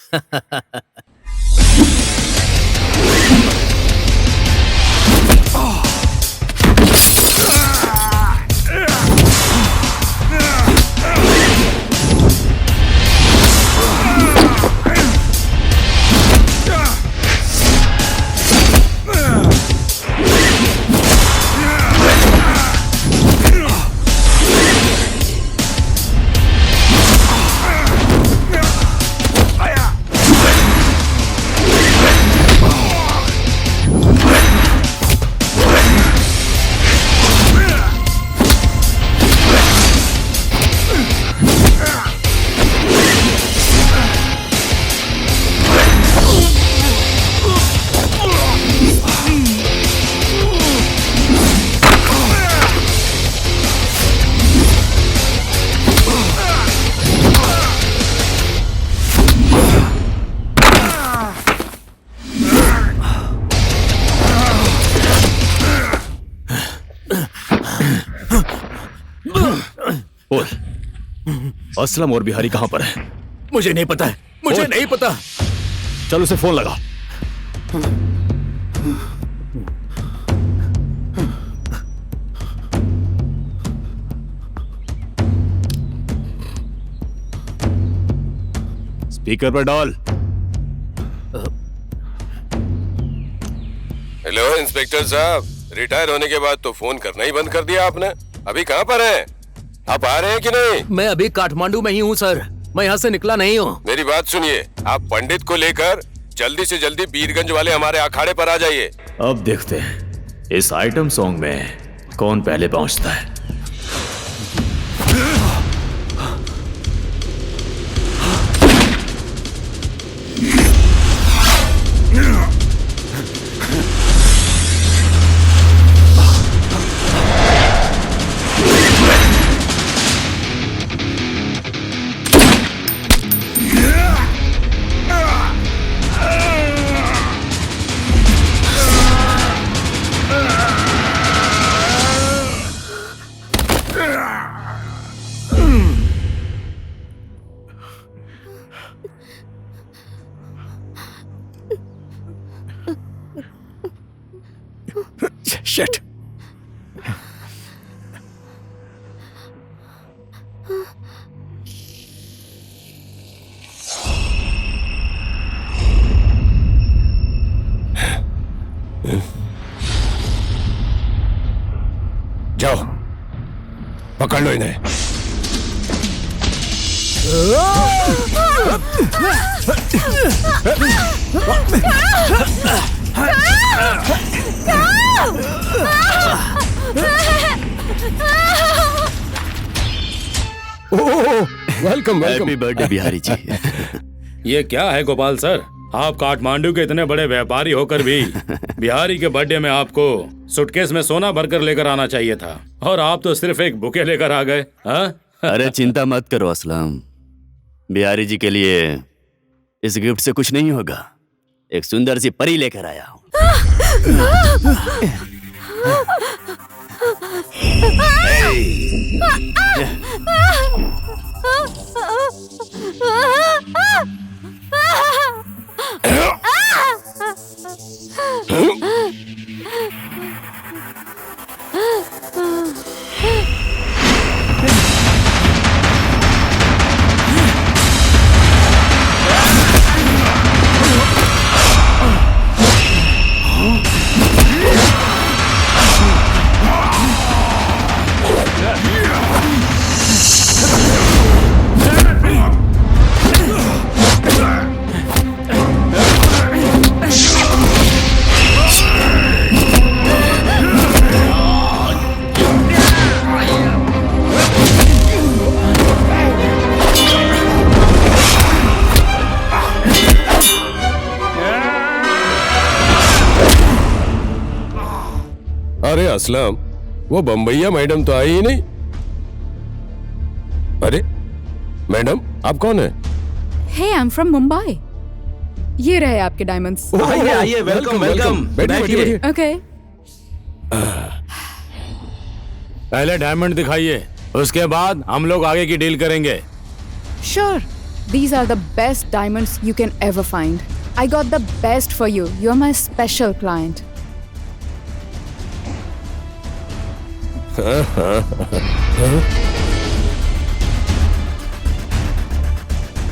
बोल, असलम और बिहारी कहां पर है? मुझे नहीं पता है, मुझे नहीं पता। चल उसे फोन लगा। स्पीकर पर डाल। हेलो इंस्पेक्टर साहब, रिटायर होने के बाद तो फोन करना ही बंद कर दिया आपने। अभी कहाँ पर हैं? आप आ रहे हैं कि नहीं? मैं अभी काठमांडू में ही हूँ सर, मैं यहाँ से निकला नहीं हूँ। मेरी बात सुनिए, आप पंडित को लेकर जल्दी से जल्दी पीरगंज वाले हमारे अखाड़े पर आ जाइए। अब देखते हैं इस आइटम सॉन्ग में कौन पहले पहुंचता है। Shit. जाओ, पकड़ लो इन्हें। Welcome happy birthday Bihari ji. ये क्या है गोपाल सर, आप काठमांडू के इतने बड़े व्यापारी होकर भी बिहारी के बर्थडे में आपको सूटकेस में सोना भरकर लेकर आना चाहिए था, और आप तो सिर्फ एक बुके लेकर आ गए। अरे चिंता मत करो असलम, बिहारी जी के लिए इस गिफ्ट से कुछ नहीं होगा। एक सुंदर सी परी लेकर आया हूँ। अरे असलम, वो बम्बैया मैडम तो आई ही नहीं। अरे मैडम, आप कौन है? हे, आई एम फ्रॉम मुंबई। ये रहे आपके डायमंड्स। आइए आइए, वेलकम वेलकम। बैठिए। ओके। पहले डायमंड दिखाइए, उसके बाद हम लोग आगे की डील करेंगे। Sure. These are the best diamonds you can ever find. I got the best for you. You're my special client.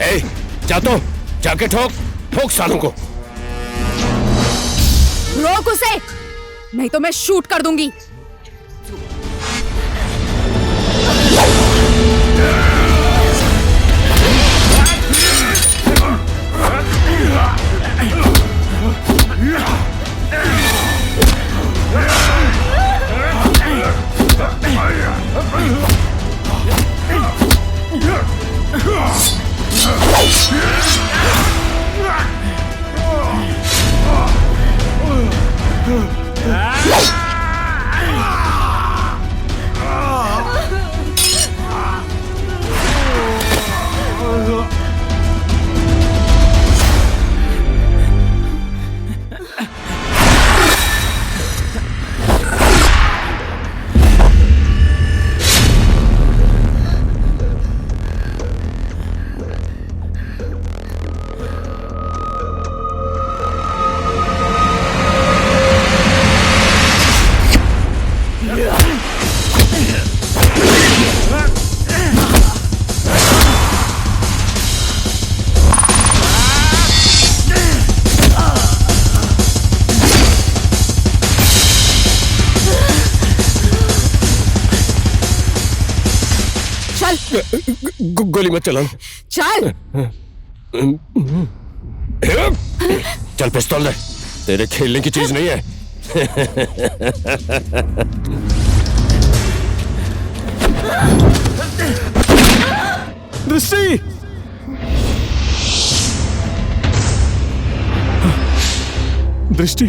ए, जा तो, जाके ठोक ठोक सालों को। रोक उसे, नहीं तो मैं शूट कर दूंगी। चल गोली मत चलाना। चल चल पिस्तौल दे, तेरे खेलने की चीज नहीं है। दृष्टि, दृष्टि,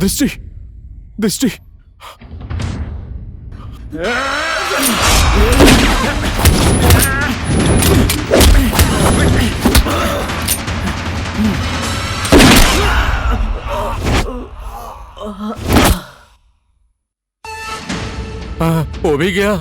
दृष्टि, दृष्टि, हो भी गया।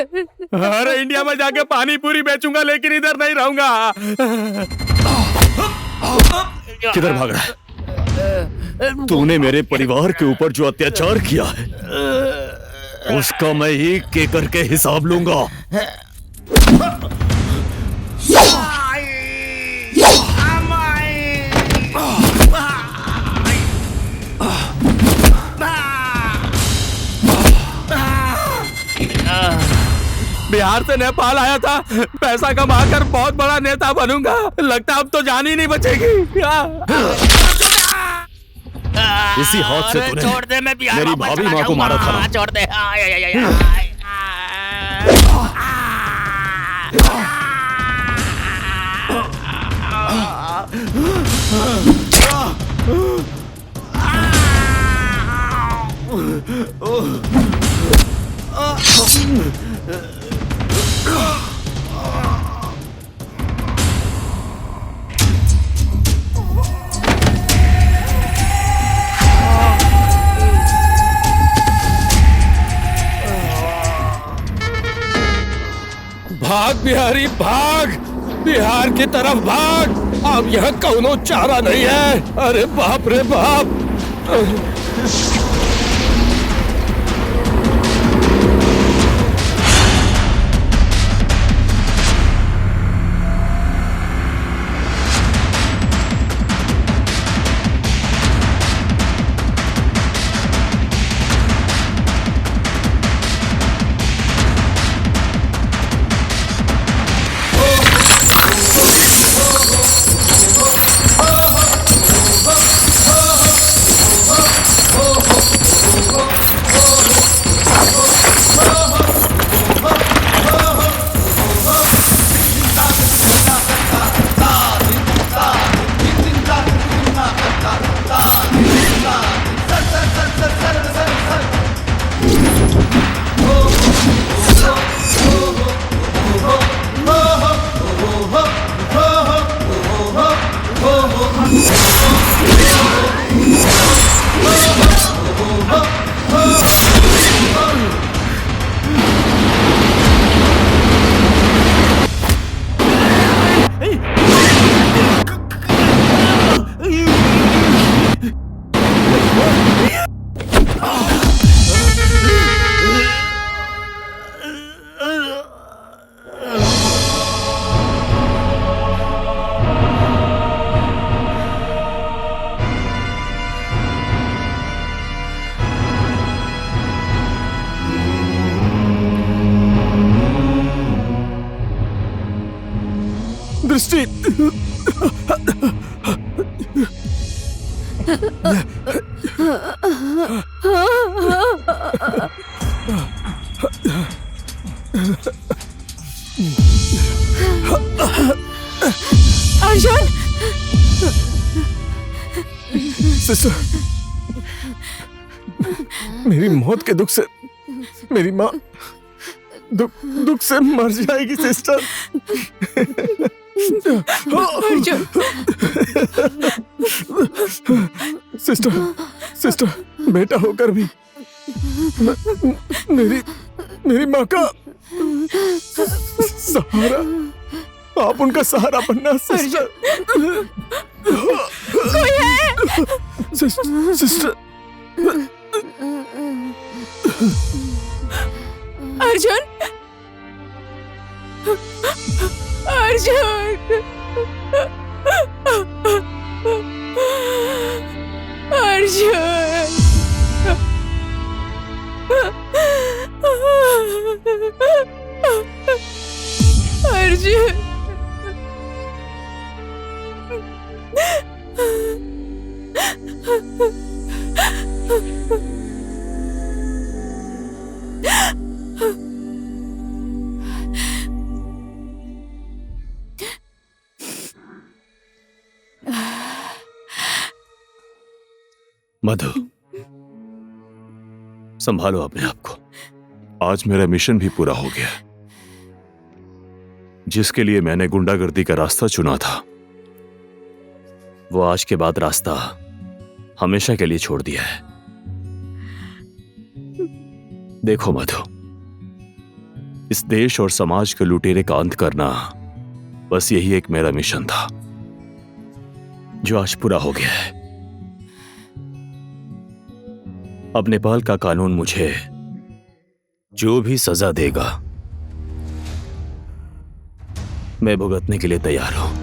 अरे इंडिया में जाके पानी पूरी बेचूंगा, लेकिन इधर नहीं रहूंगा। किधर भाग रहा है? तूने मेरे परिवार के ऊपर जो अत्याचार किया है, उसका मैं एक एक करके हिसाब लूंगा। बिहार से नेपाल आया था, पैसा कमाकर बहुत बड़ा नेता बनूंगा। लगता अब तो जान ही नहीं बचेगी। इसी हाथ से तूने छोड़ दे, मैं बिहार मेरी भाभी माँ को मारा था। छोड़ दे। भाग बिहारी भाग, बिहार की तरफ भाग। अब यहाँ कौनो चारा नहीं है। अरे बाप रे बाप। दृष्टि, अर्जुन, सिस्टर, मेरी मौत के दुख से मेरी माँ दुख से मर जाएगी सिस्टर। अर्जुन, सिस्टर, बेटा होकर भी मेरी माँ का सहारा, आप उनका सहारा बनना सिस्टर। कोई है? सिस्टर, अर्जुन, अर्जुन, अर्जुन, अर्जुन, मधु, संभालो अपने आप को। आज मेरा मिशन भी पूरा हो गया। जिसके लिए मैंने गुंडागर्दी का रास्ता चुना था, वो आज के बाद रास्ता हमेशा के लिए छोड़ दिया है। देखो मधु, इस देश और समाज के लुटेरे का अंत करना, बस यही एक मेरा मिशन था जो आज पूरा हो गया है। अब नेपाल का कानून मुझे जो भी सजा देगा मैं भुगतने के लिए तैयार हूं।